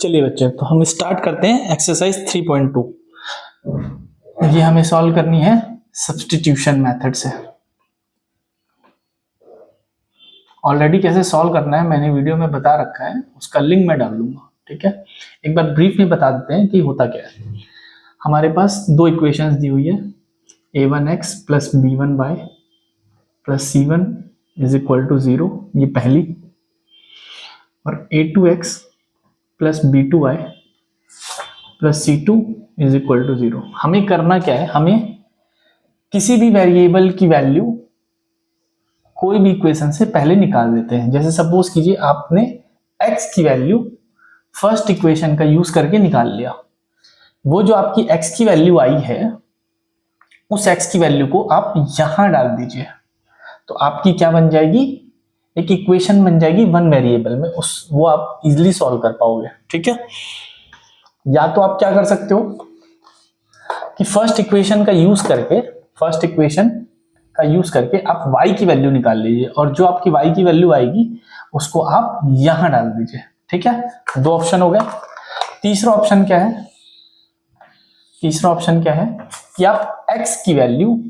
चलिए बच्चे, तो हम स्टार्ट करते हैं एक्सरसाइज 3.2। ये हमें सॉल्व करनी है सब्स्टिट्यूशन मेथड से। ऑलरेडी कैसे सॉल्व करना है मैंने वीडियो में बता रखा है, उसका लिंक मैं डाल दूंगा। ठीक है, एक बार ब्रीफ में बता देते हैं कि होता क्या है। हमारे पास दो इक्वेशंस दी हुई है, a1x plus b1y plus c1 is equal to 0, ये पहली, और a2x plus b2y plus c2 is equal to 0। हमें करना क्या है, हमें किसी भी वेरिएबल की वैल्यू कोई भी इक्वेशन से पहले निकाल देते हैं। जैसे सपोज कीजिए आपने x की वैल्यू फर्स्ट इक्वेशन का यूज करके निकाल लिया, वो जो आपकी x की वैल्यू आई है उस x की वैल्यू को आप यहां डाल दीजिए, तो आपकी क्या बन जाएगी, एक इक्वेशन बन जाएगी वन वेरिएबल में, उस वो आप इजीली सॉल्व कर पाओगे। ठीक है, या तो आप क्या कर सकते हो कि फर्स्ट इक्वेशन का यूज करके आप y की वैल्यू निकाल लीजिए, और जो आपकी y की वैल्यू आएगी उसको आप यहां डाल दीजिए। ठीक है, दो ऑप्शन हो गए। तीसरा ऑप्शन क्या है कि आप x की वैल्यू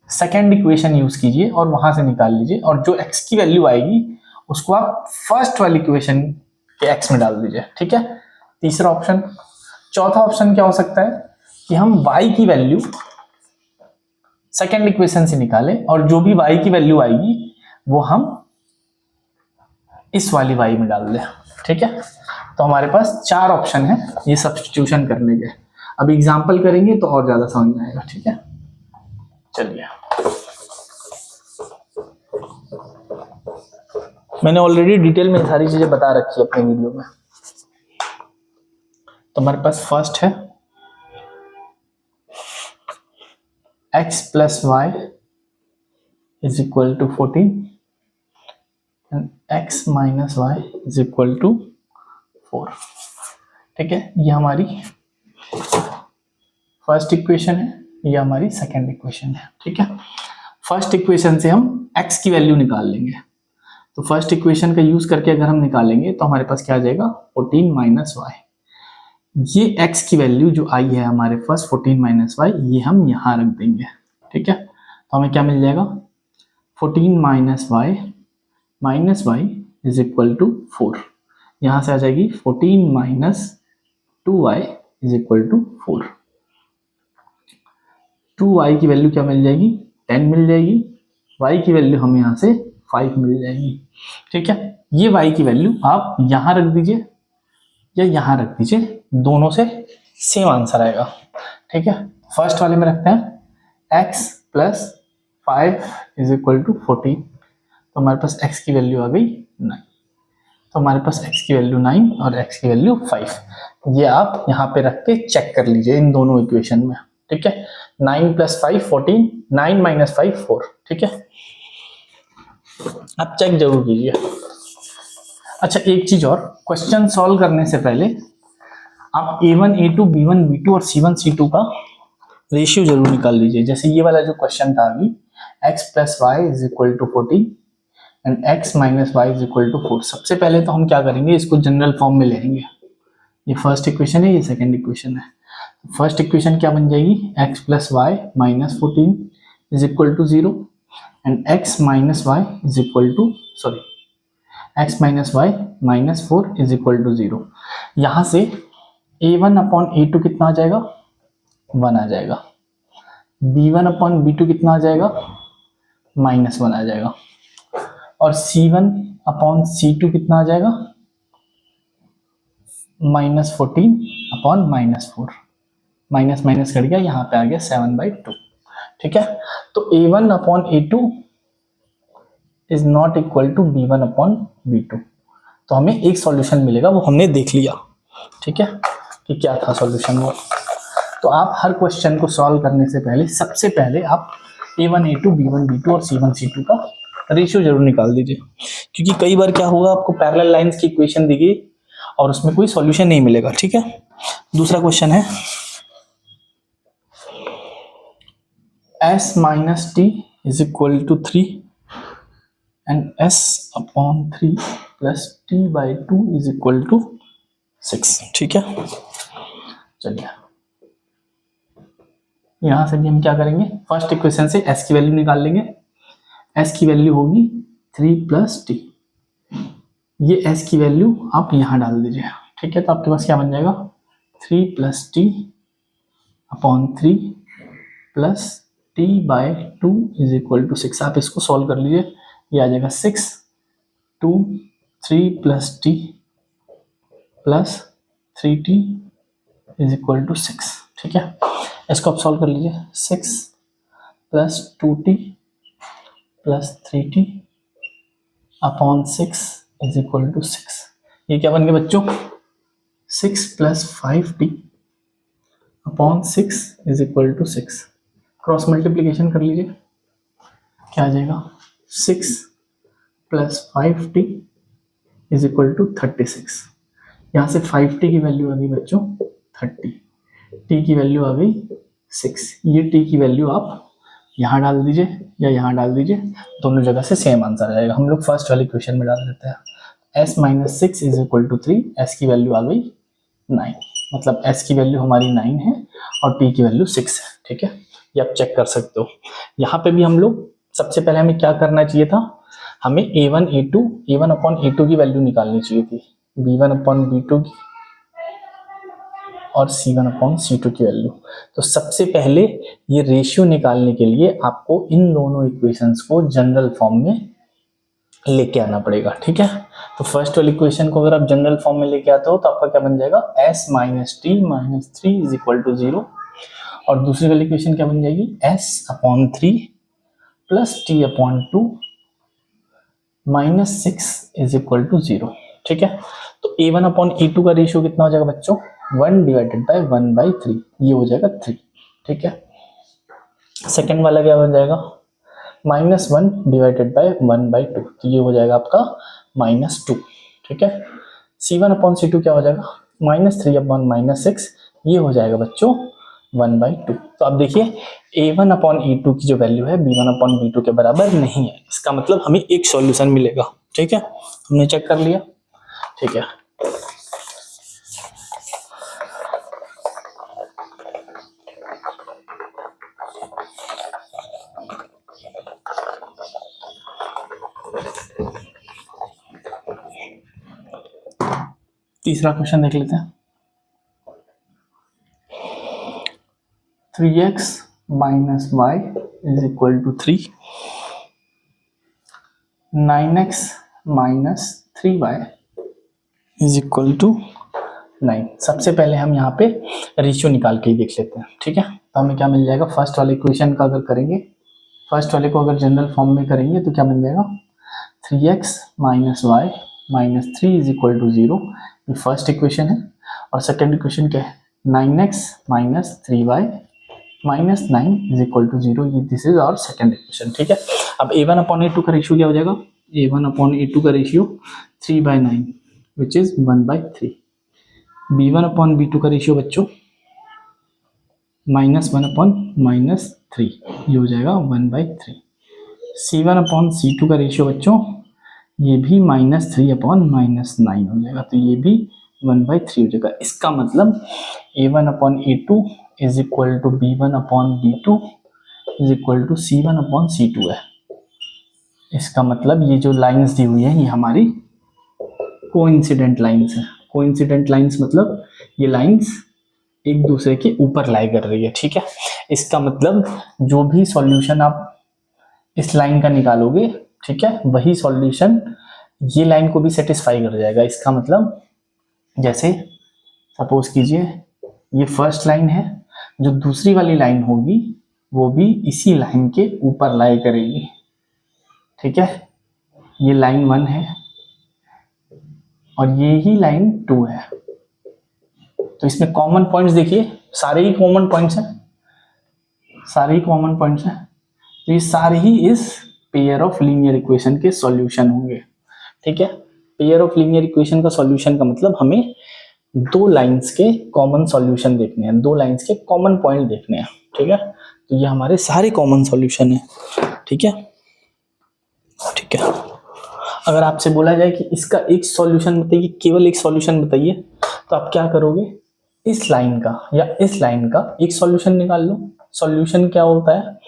सेकेंड इक्वेशन यूज कीजिए और वहां से निकाल लीजिए, और जो x की वैल्यू आएगी उसको आप फर्स्ट वाली इक्वेशन के x में डाल दीजिए। ठीक है, तीसरा ऑप्शन। चौथा ऑप्शन क्या हो सकता है कि हम y की वैल्यू सेकेंड इक्वेशन से निकालें और जो भी y की वैल्यू आएगी वो हम इस वाली y में डाल दें। ठीक है, तो हमारे पास चार ऑप्शन है ये सब्स्टिट्यूशन करने के। अब एग्जांपल करेंगे तो और ज्यादा समझ में आएगा। ठीक है, चलिए, मैंने ऑलरेडी डिटेल में सारी चीजें बता रखी है अपने वीडियो में। तो हमारे पास फर्स्ट है x plus y is equal to 14 and x minus y is equal to 4। ठीक है, ये हमारी फर्स्ट इक्वेशन है, ये हमारी सेकेंड इक्वेशन है। ठीक है, फर्स्ट इक्वेशन से हम x की वैल्यू निकाल लेंगे, तो फर्स्ट इक्वेशन का यूज करके अगर हम निकालेंगे तो हमारे पास क्या आ जाएगा, 14 माइनस वाई। ये x की वैल्यू जो आई है हमारे पास 14 माइनस वाई, ये हम यहाँ रख देंगे। ठीक है, तो हमें क्या मिल जाएगा, 14 minus y is equal to 4। यहाँ से आ जाएगी 14 minus 2y is equal to 4। 2y की वैल्यू क्या मिल जाएगी, 10 मिल जाएगी, y की वैल्यू हमें यहाँ से 5 मिल जाएगी। ठीक है, ये y की वैल्यू आप यहाँ रख दीजिए या यहाँ रख दीजिए, दोनों से सेम आंसर आएगा। ठीक है, फर्स्ट वाले में रखते हैं x plus 5 is equal to 14, तो हमारे पास x की वैल्यू आ गई 9, तो हमारे पास x की वैल्यू 9 और x की वैल्यू 5। ये आप यहाँ पे रख के चेक कर लीजिए इन दोनों इक्वेशन में। ठीक है, 9 प्लस 5 14, 9 माइनस 5 4। ठीक है, आप चेक जरूर कीजिए। अच्छा, एक चीज और, क्वेश्चन सॉल्व करने से पहले आप a1 a2 b1 b2 और c1 c2 का रेशियो जरूर निकाल लीजिए। जैसे ये वाला जो क्वेश्चन था अभी, x plus y is equal to 14 and x minus y is equal to 4। सबसे पहले तो हम क्या करेंगे, इसको जनरल फॉर्म में लेंगे। ये फर्स्ट इक्वेशन है, ये सेकेंड इक्वेशन है। फर्स्ट इक्वेशन क्या बन जाएगी, x plus y minus 14 is equal to 0 and x minus y is equal to x minus y minus 4 is equal to 0। यहाँ से a1 अपॉन a2 कितना आ जाएगा, 1 आ जाएगा, b1 अपॉन b2 कितना आ जाएगा, माइनस 1 आ जाएगा, और c1 अपॉन c2 कितना आ जाएगा, minus 14 upon minus 4। Minus minus cut गया, यहाँ पे आ गया 7/2। ठीक है, तो a1 upon a2 is not equal to b1 upon b2। तो हमें एक सॉल्यूशन मिलेगा, वो हमने देख लिया। ठीक है, कि क्या था सॉल्यूशन वो। तो आप हर क्वेश्चन को सॉल्व करने से पहले सबसे पहले आप a1 a2 b1 b2 और c1 c2 का रेशियो जरूर निकाल दीजिए, क्योंकि कई बार क्या होगा, आपको पैरेलल लाइंस की इक्वेशन दी गई और उसमें कोई सॉल्यूशन नहीं मिलेगा। ठीक है, दूसरा क्वेश्चन है s minus t is equal to 3 and s upon 3 plus t by 2 is equal to 6, ठीक है। चलिए यहां से भी हम क्या करेंगे, फर्स्ट इक्वेशन से s की वैल्यू निकाल लेंगे। s की वैल्यू होगी 3 + t, ये s की वैल्यू आप यहां डाल दीजिए, ठीक है। तो आपके पास क्या बन जाएगा, 3 + t upon 3 plus t/2 is equal to 6। आप इसको सॉल्व कर लीजिए, ये आ जाएगा 6 2 3 + t plus 3t is equal to 6, ठीक है। इसको आप सॉल्व कर लीजिए, 6 + 2t plus 3t upon 6 is equal to 6। ये क्या बन गया बच्चों, 6 + 5t upon 6 is equal to 6। Cross multiplication कर लीजिए, क्या आ जाएगा, 6 + 5t इज इक्वल टू 36। यहाँ से 5t की वैल्यू आ गई बच्चों 30, t की वैल्यू आ गई 6। ये t की वैल्यू आप यहाँ डाल दीजिए या यहाँ डाल दीजिए, दोनों जगह से सेम आंसर आ जाएगा। हम लोग फर्स्ट वाले क्वेश्चन में डाल देते हैं। s - 6 is equal to 3, s की वैल्यू आ गई 9, मतलब s की वैल्यू हमारी 9 है और t की वैल्यू 6 है, ठीक है। ये आप चेक कर सकते हो। यहाँ पे भी हम लोग सबसे पहले हमें क्या करना चाहिए था, हमें a1 अपॉन a2 की वैल्यू निकालनी चाहिए थी, b1 अपॉन b2 की और c1 अपॉन c2 की वैल्यू। तो सबसे पहले ये रेशियो निकालने के लिए आपको इन दोनों इक्वेशंस को जनरल फॉर्म में लेके आना पड़ेगा, ठीक है। तो फर्स्ट वाली इक्वेशन को अगर आप जनरल फॉर्म में लेके आते हो तो आपका क्या बन जाएगा, s - t - 3 is equal to 0, और दूसरी वाली इक्वेशन क्या बन जाएगी, s/3 plus t/2 -6 is equal to 0, ठीक है। तो a1 अपॉन a2 का रेशियो कितना हो जाएगा बच्चों, 1/1/3, ये हो जाएगा 3, ठीक है। सेकेंड वाला क्या बन जाएगा, -1/1/2, तो ये हो जाएगा आपका -2, ठीक है। c1 अपॉन c2 क्या हो जाएगा, -3/6, ये हो जाएगा बच्चों 1/2। तो अब देखिए a1 अपॉन a2 की जो वैल्यू है b1 अपॉन b2 के बराबर नहीं है, इसका मतलब हमें एक सॉल्यूशन मिलेगा, ठीक है। हमने चेक कर लिया, ठीक है। तीसरा क्वेश्चन देख लेते हैं। 3x - y is equal to 3, 9x - 3y is equal to 9। सबसे पहले हम यहाँ पे रेशियो निकाल के ही देख लेते हैं, ठीक है। तो हमें क्या मिल जाएगा, फर्स्ट वाले इक्वेशन का अगर करेंगे, फर्स्ट वाले को अगर जनरल फॉर्म में करेंगे तो क्या बन जाएगा, 3x - y - 3 is equal to 0, ये फर्स्ट इक्वेशन है। और सेकेंड इक्वेशन क्या है, 9x - 3y -9 is equal to 0, ये this is our second equation, ठीक है। अब a1 अपॉन a2 का रेशियो क्या हो जाएगा, a1 अपॉन a2 का ratio 3/9 which is 1/3। b1 upon b2 का रेशियो बच्चों -1 अपॉन -3, ये हो जाएगा 1/3। c1 अपॉन c2 का रेशियो बच्चों ये भी -3 अपॉन -9 हो जाएगा, तो ये भी 1/3 हो जाएगा। इसका मतलब a1 upon a2 is equal to b1 upon b2 is equal to c1 upon c2 है। इसका मतलब ये जो लाइंस दी हुई है ये हमारी कोइंसिडेंट लाइंस है। कोइंसिडेंट लाइंस मतलब ये लाइंस एक दूसरे के ऊपर लाई कर रही है, ठीक है। इसका मतलब जो भी सॉल्यूशन आप इस लाइन का निकालोगे, ठीक है, वही सॉल्यूशन ये लाइन को भी सेटिस्फाई कर जाएगा। इसका मतलब जैसे सपोज कीजिए ये फर्स्ट लाइन है, जो दूसरी वाली लाइन होगी वो भी इसी लाइन के ऊपर लाई करेगी, ठीक है। ये लाइन 1 है और ये ही लाइन 2 है, तो इसमें कॉमन पॉइंट्स देखिए, सारे ही कॉमन पॉइंट्स हैं, सारे ही कॉमन पॉइंट्स हैं, तो ये सारे ही इस पेयर ऑफ लीनियर इक्वेशन के सॉल्यूशन होंगे, ठीक है। पेयर ऑफ लीनियर इक्वेशन का सॉल्यूशन का मतलब हमें दो लाइंस के कॉमन सॉल्यूशन देखने हैं, दो लाइंस के कॉमन पॉइंट देखने हैं, ठीक है। तो ये हमारे सारे कॉमन सॉल्यूशन है, ठीक है, ठीक है। अगर आपसे बोला जाए कि इसका एक सॉल्यूशन बताइए, केवल एक सॉल्यूशन बताइए, तो आप क्या करोगे, इस लाइन का या इस लाइन का एक सॉल्यूशन निकाल लो। सॉल्यूशन क्या होता है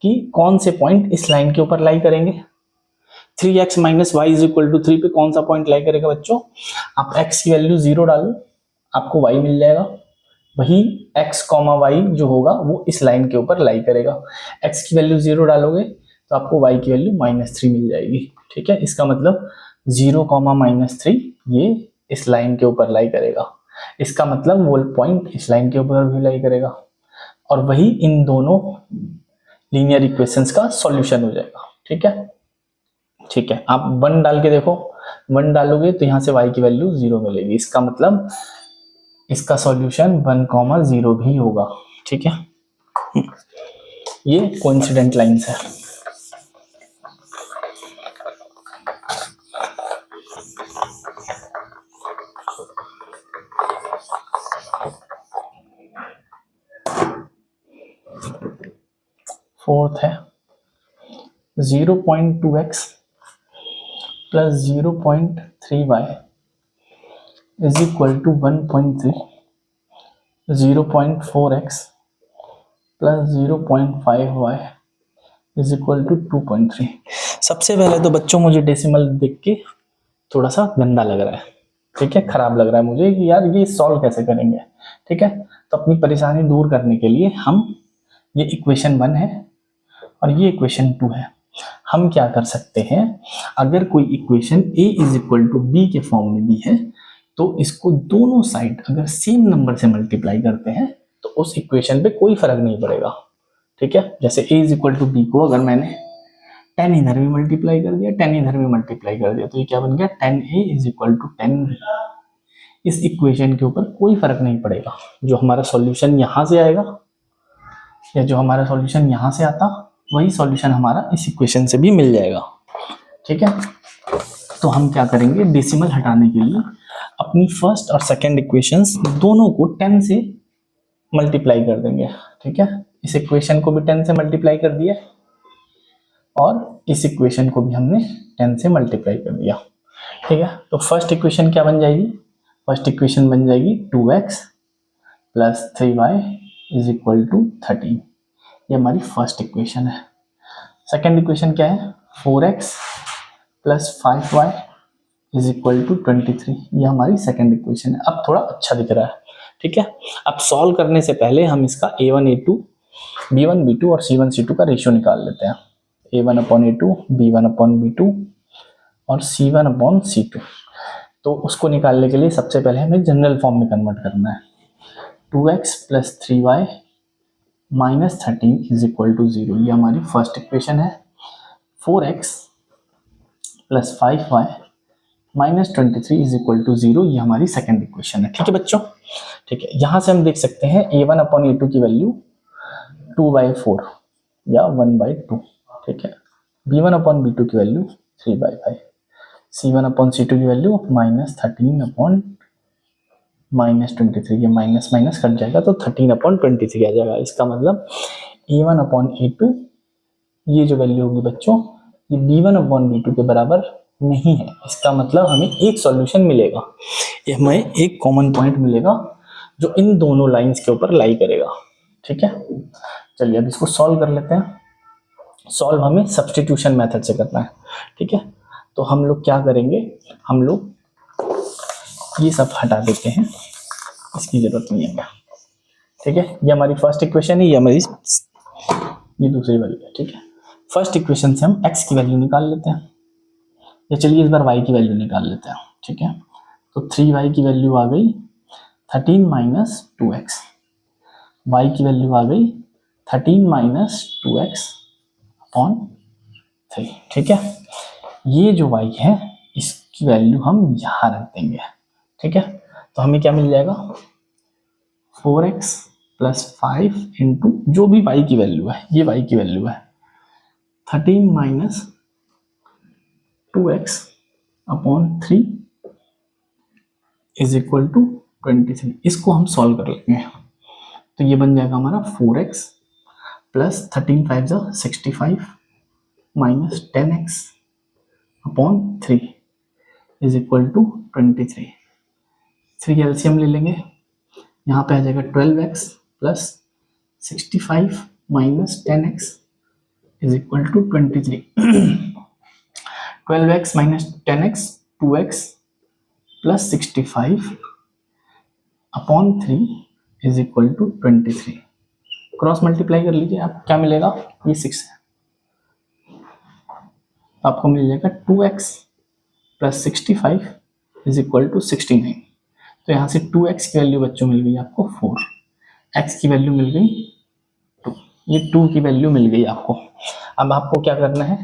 कि कौन से पॉइंट इस लाइन के ऊपर लाई करेंगे। 3x minus y is equal to 3 पे कौन सा पॉइंट लाई करेगा बच्चों, आप x की वैल्यू 0 डालो, आपको y मिल जाएगा। वही x कॉमा वाई जो होगा वो इस लाइन के ऊपर लाई करेगा। x की वैल्यू 0 डालोगे तो आपको y की वैल्यू -3 मिल जाएगी। ठीक है, इसका मतलब 0 कॉमा -3 ये इस लाइन के ऊपर लाई करेगा। इसका मतलब वो पॉइंट इस लाइन के ऊपर भी लाई करेगा, और वही इन दोनों लीनियर इक्वेशंस का सॉल्यूशन हो जाएगा। ठीक है, ठीक है, आप 1 डाल के देखो, 1 डालोगे तो यहां से y की वैल्यू 0 मिलेगी। इसका मतलब इसका सॉल्यूशन 1,0 भी होगा। ठीक है, ये कोइंसिडेंट लाइंस है। फोर्थ है 0.2x plus 0.3y is equal to 1.3, 0.4x plus 0.5y is equal to 2.3। सबसे पहले तो बच्चों मुझे डेसिमल देख के थोड़ा सा गंदा लग रहा है। ठीक है, खराब लग रहा है मुझे कि यार ये सॉल्व कैसे करेंगे। ठीक है, तो अपनी परेशानी दूर करने के लिए हम, ये इक्वेशन 1 है और ये इक्वेशन 2 है, हम क्या कर सकते हैं, अगर कोई equation a is equal to b के फॉर्म में दी है तो इसको दोनों साइड अगर सेम नंबर से मल्टीप्लाई करते हैं तो उस इक्वेशन पे कोई फर्क नहीं पड़ेगा। ठीक है, जैसे a is equal to b को अगर मैंने 10 इधर भी मल्टीप्लाई कर दिया, 10 इधर भी मल्टीप्लाई कर दिया, तो ये क्या बन गया, 10a is equal to 10b। इस इक्वेशन के ऊपर कोई फर्क नहीं पड़ेगा, जो हमारा सॉल्यूशन यहां से आएगा या जो हमारा सॉल्यूशन यहां से आता वही सॉल्यूशन हमारा इस इक्वेशन से भी मिल जाएगा। ठीक है, तो हम क्या करेंगे, डेसिमल हटाने के लिए अपनी फर्स्ट और सेकंड इक्वेशंस दोनों को 10 से मल्टीप्लाई कर देंगे। ठीक है, इस इक्वेशन को भी 10 से मल्टीप्लाई कर दिया और इस इक्वेशन को भी हमने 10 से मल्टीप्लाई कर दिया। ठीक है, तो फर्स्ट इक्वेशन क्या बन जाएगी, फर्स्ट इक्वेशन बन जाएगी 2x plus 3y is equal to 13। ये हमारी फर्स्ट इक्वेशन है। सेकेंड इक्वेशन क्या है, 4x plus 5y is equal to 23। ये हमारी सेकेंड इक्वेशन है। अब थोड़ा अच्छा दिख रहा है। ठीक है, अब सॉल्व करने से पहले हम इसका a1 a2 b1 b2 और c1 c2 का रेशियो निकाल लेते हैं। a1 upon a2, b1 upon b2 और c1 अपॉन c2। तो उसको निकालने के लिए सबसे पहले हमें जनरल फॉर्म में कन्वर्ट करना है। 2x plus 3y minus 13 is equal to 0, ये हमारी फर्स्ट इक्वेशन है। 4x plus 5y minus 23 is equal to 0, ये हमारी सेकेंड इक्वेशन है। ठीक है बच्चों, ठीक है, यहां से हम देख सकते हैं a1 अपॉन a2 की वैल्यू 2/4 या 1/2। ठीक है, b1 अपॉन b2 की वैल्यू 3/5, c1 अपॉन c2 की वैल्यू माइनस 13 अपॉन माइनस 23, ये माइनस माइनस कट जाएगा तो 13 अपॉन 23 आ जाएगा। इसका मतलब a1 अपॉन a2 ये जो वैल्यू होगी बच्चों, ये b1 अपॉन b2 के बराबर नहीं है। इसका मतलब हमें एक सॉल्यूशन मिलेगा, ये हमें एक कॉमन पॉइंट मिलेगा जो इन दोनों लाइंस के ऊपर लाई करेगा। ठीक है, चलिए अब इसको सॉल्व कर लेते हैं। सॉल्व हमें सब्स्टिट्यूशन मेथड से करना है। ठीक है, तो हम लोग क्या करेंगे, हम लोग ये सब हटा देते हैं, इसकी जरूरत नहीं है। ठीक है, ये हमारी फर्स्ट इक्वेशन है, ये हमारी ये दूसरी वैल्यू है। ठीक है, फर्स्ट इक्वेशन से हम x की वैल्यू निकाल लेते हैं, या चलिए इस बार y की वैल्यू निकाल लेते हैं। ठीक है, तो 3y की वैल्यू आ गई 13 माइनस 2x, y की वैल्यू आ गई 13 माइनस 2x अपॉन 3। ठीक है, ये जो y है इसकी वैल्यू हम यहाँ रख देंगे। ठीक है, तो हमें क्या मिल जाएगा, 4x प्लस 5 इंटू जो भी y की वैल्यू है, ये y की वैल्यू है 13 minus 2x upon 3 is equal to 23। इसको हम सॉल्व कर लेंगे, तो ये बन जाएगा हमारा 4x प्लस 13 5 जा 65 minus 10x upon 3 is equal to 23। 3 LCM ले लेंगे, यहाँ पे आ जाएगा 12x plus 65 minus 10x is equal to 23। 12x minus 10x 2x plus 65 upon 3 is equal to 23। Cross multiply कर लीजिए, आप क्या मिलेगा, ये 6 है, आपको मिल जाएगा 2x plus 65 is equal to 69। तो यहाँ से 2x की वैल्यू बच्चों मिल गई आपको 4, x की वैल्यू मिल गई 2, ये 2 की वैल्यू मिल गई आपको। अब आपको क्या करना है,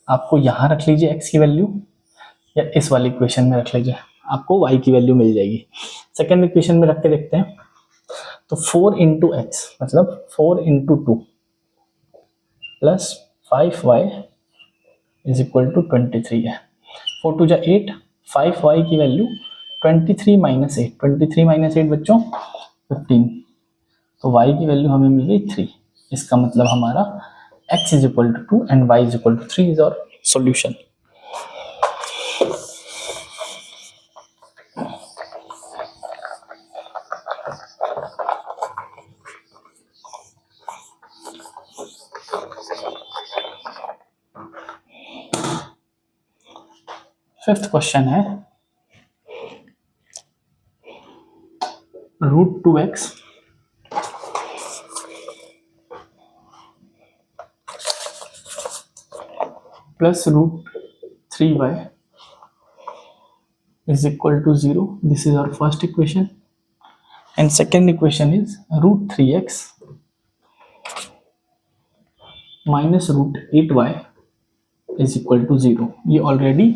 आपको यहाँ रख लीजिए x की वैल्यू, या इस वाली इक्वेशन में रख लीजिए, आपको y की वैल्यू मिल जाएगी। सेकेंड इक्वेशन में रख के देखते हैं, तो 4 इंटू एक्स मतलब 4 into 2 plus 5y is equal to 23 है। 4 टू जा 8, 5y की वैल्यू 23 माइनस 8, 23 माइनस 8 बच्चों 15, तो y की वैल्यू हमें मिल गई 3। इसका मतलब हमारा x is equal to 2 and y is equal to 3 is our solution. Fifth question है √2x plus √3y is equal to 0. This is our first equation, and second equation is √3x minus √8y is equal to 0. ये already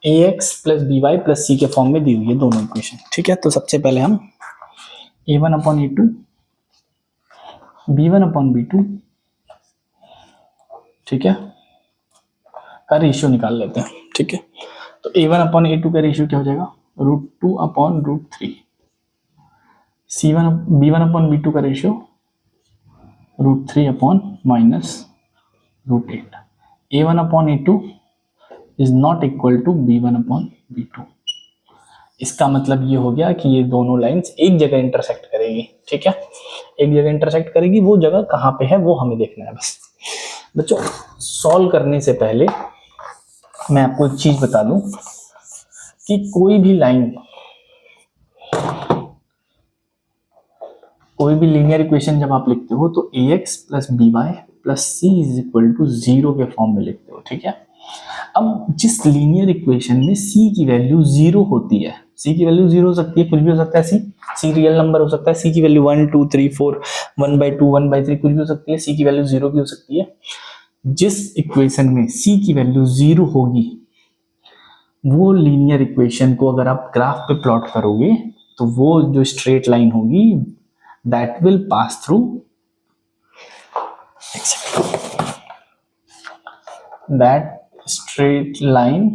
ax plus by plus c के form में दी हुई है दोनों equation, ठीक है। तो सबसे पहले हम a1 upon a2 b1 upon b2, ठीक है, का रेशियो निकाल लेते हैं, ठीक है। तो a1 अपॉन a2 का रेशियो क्या हो जाएगा, √2 अपॉन √3, b1 अपॉन b2 का ratio √3 upon minus √8। a1 upon a2 is not equal to b1 upon b2। इसका मतलब ये हो गया कि ये दोनों लाइंस एक जगह इंटरसेक्ट करेगी, ठीक है, एक जगह इंटरसेक्ट करेगी, वो जगह कहाँ पे है वो हमें देखना है बस। बच्चों सॉल्व करने से पहले मैं आपको एक चीज बता दूं कि कोई भी लीनियर इक्वेशन जब आप लिखते हो तो ax plus by plus c is equal to 0 के फॉर्म में लिखते हो, ठीक है। अब जिस लीनियर इक्वेशन में c की वैल्यू 0 होती है, c की वैल्यू 0 हो सकती है, कुछ भी हो सकता है, c रियल नंबर हो सकता है, c की वैल्यू 1 2 3 4 1/2 1/3 कुछ भी हो सकती है, c की वैल्यू 0 भी हो सकती है। जिस इक्वेशन में c की वैल्यू 0 होगी वो लीनियर इक्वेशन को अगर आप ग्राफ पे प्लॉट करोगे तो वो जो स्ट्रेट लाइन होगी that will pass through that straight line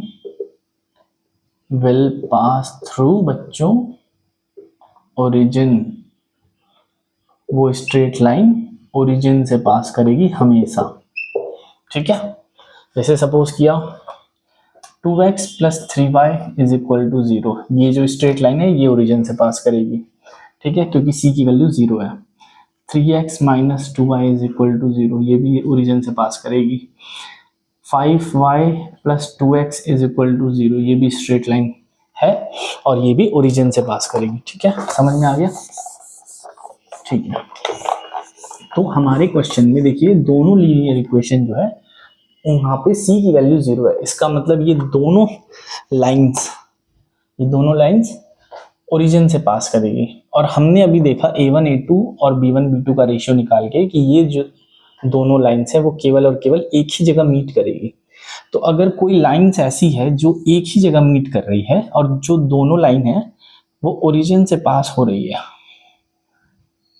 will pass through बच्चों origin। वो स्ट्रेट लाइन ओरिजिन से पास करेगी हमेशा, ठीक है। जैसे सपोज किया 2x plus 3y is equal to 0, ये जो स्ट्रेट लाइन है ये ओरिजिन से पास करेगी, ठीक है, क्योंकि c की वैल्यू 0 है। 3x minus 2y is equal to 0, ये भी ओरिजिन से पास करेगी। 5y plus 2x is equal to 0, ये भी स्ट्रेट लाइन है और ये भी ओरिजिन से पास करेगी, ठीक है, समझ में आ गया, ठीक है। तो हमारे क्वेश्चन में देखिए दोनों लीनियर इक्वेशन जो है वहां पे c की वैल्यू 0 है, इसका मतलब ये दोनों लाइंस ओरिजिन से पास करेगी। और हमने अभी देखा a1 a2 और b1 b2 का रेशियो निकाल के कि ये जो दोनों लाइंस है वो केवल और केवल एक ही जगह मीट करेगी। तो अगर कोई लाइंस ऐसी है जो एक ही जगह मीट कर रही है और जो दोनों लाइन है वो ओरिजिन से पास हो रही है,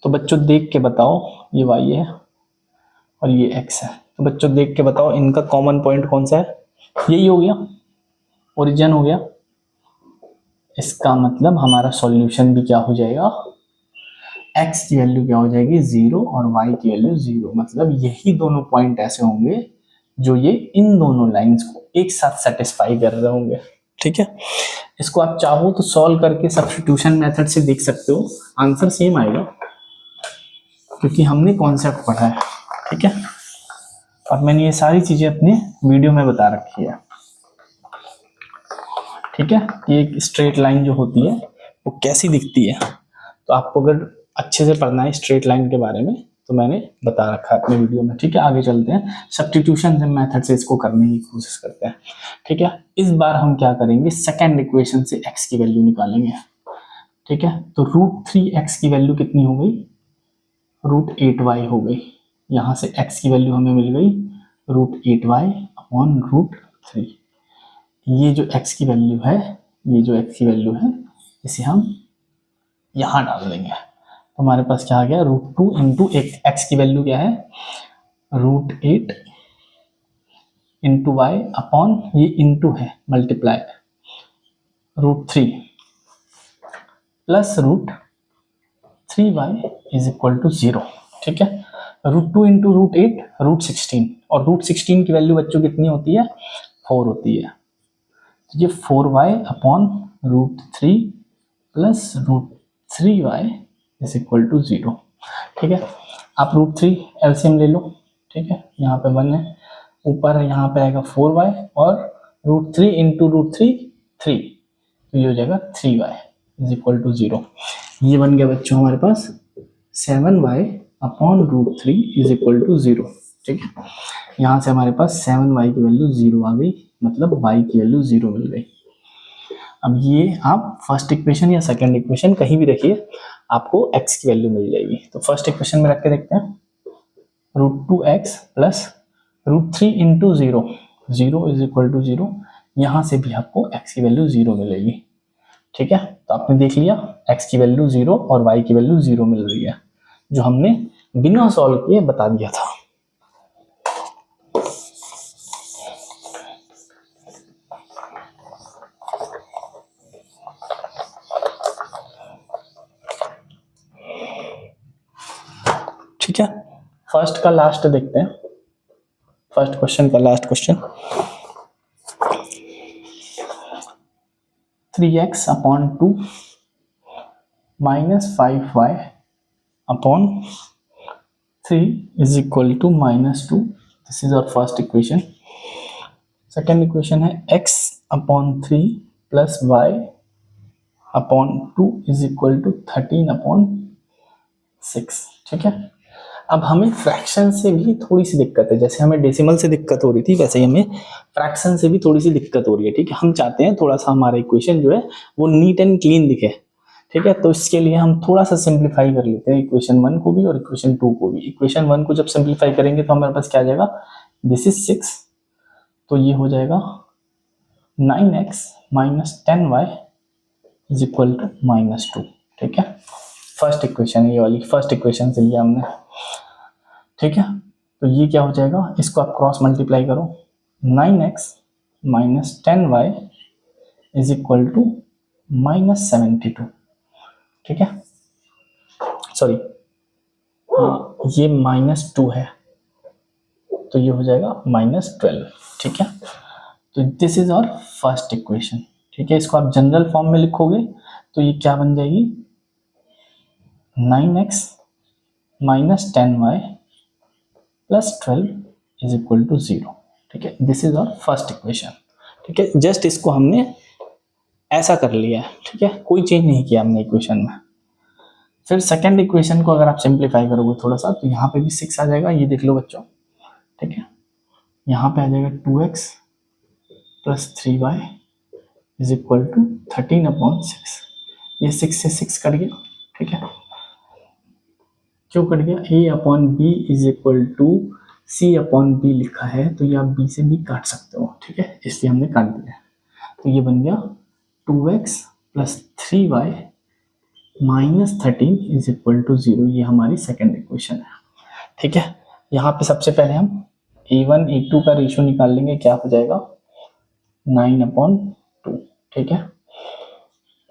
तो बच्चों देख के बताओ, ये y है और ये x है, तो बच्चों देख के बताओ इनका कॉमन पॉइंट कौन सा है, यही हो गया, ओरिजिन हो गया। इसका मतलब हमारा सॉल्यूशन भी क्या हो जाएगा, x की वैल्यू क्या हो जाएगी 0 और y की वैल्यू 0, मतलब यही दोनों पॉइंट ऐसे होंगे जो ये इन दोनों लाइंस को एक साथ सेटिस्फाई कर रहे होंगे, ठीक है। इसको आप चाहो तो सॉल्व करके सब्स्टिट्यूशन मेथड से देख सकते हो, आंसर सेम आएगा क्योंकि हमने कॉन्सेप्ट पढ़ा है। ठीक है, और मैंने ये सारी चीजें अपने वीडियो में बता रखी है। ठीक है, ये एक स्ट्रेट लाइन जो होती है वो कैसी दिखती है, तो आपको अगर अच्छे से पढ़ना है स्ट्रेट लाइन के बारे में तो मैंने बता रखा है अपने वीडियो में। ठीक है, आगे चलते हैं, सब्स्टिट्यूशन मेथड से इसको करने की कोशिश करते हैं। ठीक है, इस बार हम क्या करेंगे, सेकेंड इक्वेशन से x की वैल्यू निकालेंगे। ठीक है, तो √3x की वैल्यू कितनी हो गई, √8y हो गई। यहाँ से x की वैल्यू हमें मिल गई √8y अपॉन √3। ये जो x की वैल्यू है, ये जो x की वैल्यू है इसे हम यहाँ डाल देंगे, तो हमारे पास क्या आ गया, √2 इंटू x की वैल्यू क्या है, √8 इंटू वाई अपॉन, ये इंटू है multiply, √3 plus √3y is equal to 0। ठीक है, √2 इंटू √8 √16, और √16 की वैल्यू बच्चों कितनी होती है, 4 होती है। तो ये 4y upon √3 plus √3y is equal to 0। ठीक है, आप √3 एलसीएम ले लो। ठीक है, यहाँ पे 1 है, ऊपर है, यहाँ पे आएगा 4y और √3 इंटू √3 3, तो ये हो जाएगा 3y इज इक्वल टू 0। ये बन गया बच्चों हमारे पास 7y upon √3 is equal to 0। ठीक है, यहाँ से हमारे पास 7y की वैल्यू 0 आ गई, मतलब y की वैल्यू 0 मिल गई। अब ये आप फर्स्ट इक्वेशन या सेकंड इक्वेशन कहीं भी रखिए, आपको x की वैल्यू मिल जाएगी। तो फर्स्ट इक्वेशन में रख के देखते हैं, √2x plus √3 into 0, 0 is equal to 0, यहाँ से भी आपको x की वैल्यू 0 मिलेगी। ठीक है, तो आपने देख लिया x की वैल्यू 0 और y की वैल्यू 0 मिल रही है, जो हमने बिना सॉल्व किए बता दिया था। ठीक है, फर्स्ट का लास्ट देखते हैं, फर्स्ट क्वेश्चन का last question, 3x upon 2 minus 5y upon 3 is equal to -2। This is our first equation. Second equation है x upon 3 plus y upon 2 is equal to 13 upon 6। ठीक है, अब हमें फ्रैक्शन से भी थोड़ी सी दिक्कत है, जैसे हमें डेसिमल से दिक्कत हो रही थी वैसे ही हमें फ्रैक्शन से भी थोड़ी सी दिक्कत हो रही है। ठीक है, हम चाहते हैं थोड़ा सा हमारा इक्वेशन जो है वो नीट एंड क्लीन दिखे। ठीक है, तो इसके लिए हम थोड़ा सा सिंप्लीफाई कर लेते हैं इक्वेशन 1 को भी और इक्वेशन 2 को भी। इक्वेशन 1 को जब सिंप्लीफाई करेंगे तो हमारे पास क्या आ जाएगा, दिस इज 6, तो ये हो जाएगा 9x minus 10y is equal to -2। ठीक है, फर्स्ट इक्वेशन, ये वाली फर्स्ट इक्वेशन से लिया हमने। ठीक है, तो ये क्या हो जाएगा, इसको आप क्रॉस मल्टीप्लाई करो, 9x minus 10y is equal to -72। ठीक है, सॉरी ये -2 है, तो ये हो जाएगा -12। ठीक है, तो this is our first equation. ठीक है, इसको आप जनरल फॉर्म में लिखोगे तो ये क्या बन जाएगी, 9x minus 10y plus 12 is equal to 0। ठीक है, this is our first equation. ठीक है, जस्ट इसको हमने ऐसा कर लिया है। ठीक है, कोई चेंज नहीं किया हमने इक्वेशन में। फिर सेकंड इक्वेशन को अगर आप सिंप्लीफाई करोगे थोड़ा सा, तो यहाँ पे भी 6 आ जाएगा, ये देख लो बच्चों। ठीक है, यहाँ पे आ जाएगा 2x plus 3y is equal to 13 upon 6। ये 6 से 6 कट गया। ठीक है, क्यों कट गया, a upon b is equal to c upon b लिखा है, तो ये आप b से b काट सकते हो। ठीक है, इसलिए हमने काट दिया, तो ये बन गया 2x plus 3y minus 13 is equal to 0। ये हमारी सेकेंड इक्वेशन है। ठीक है, यहाँ पे सबसे पहले हम a1 a2 का रेशियो निकाल लेंगे, क्या हो जाएगा 9/2। ठीक है,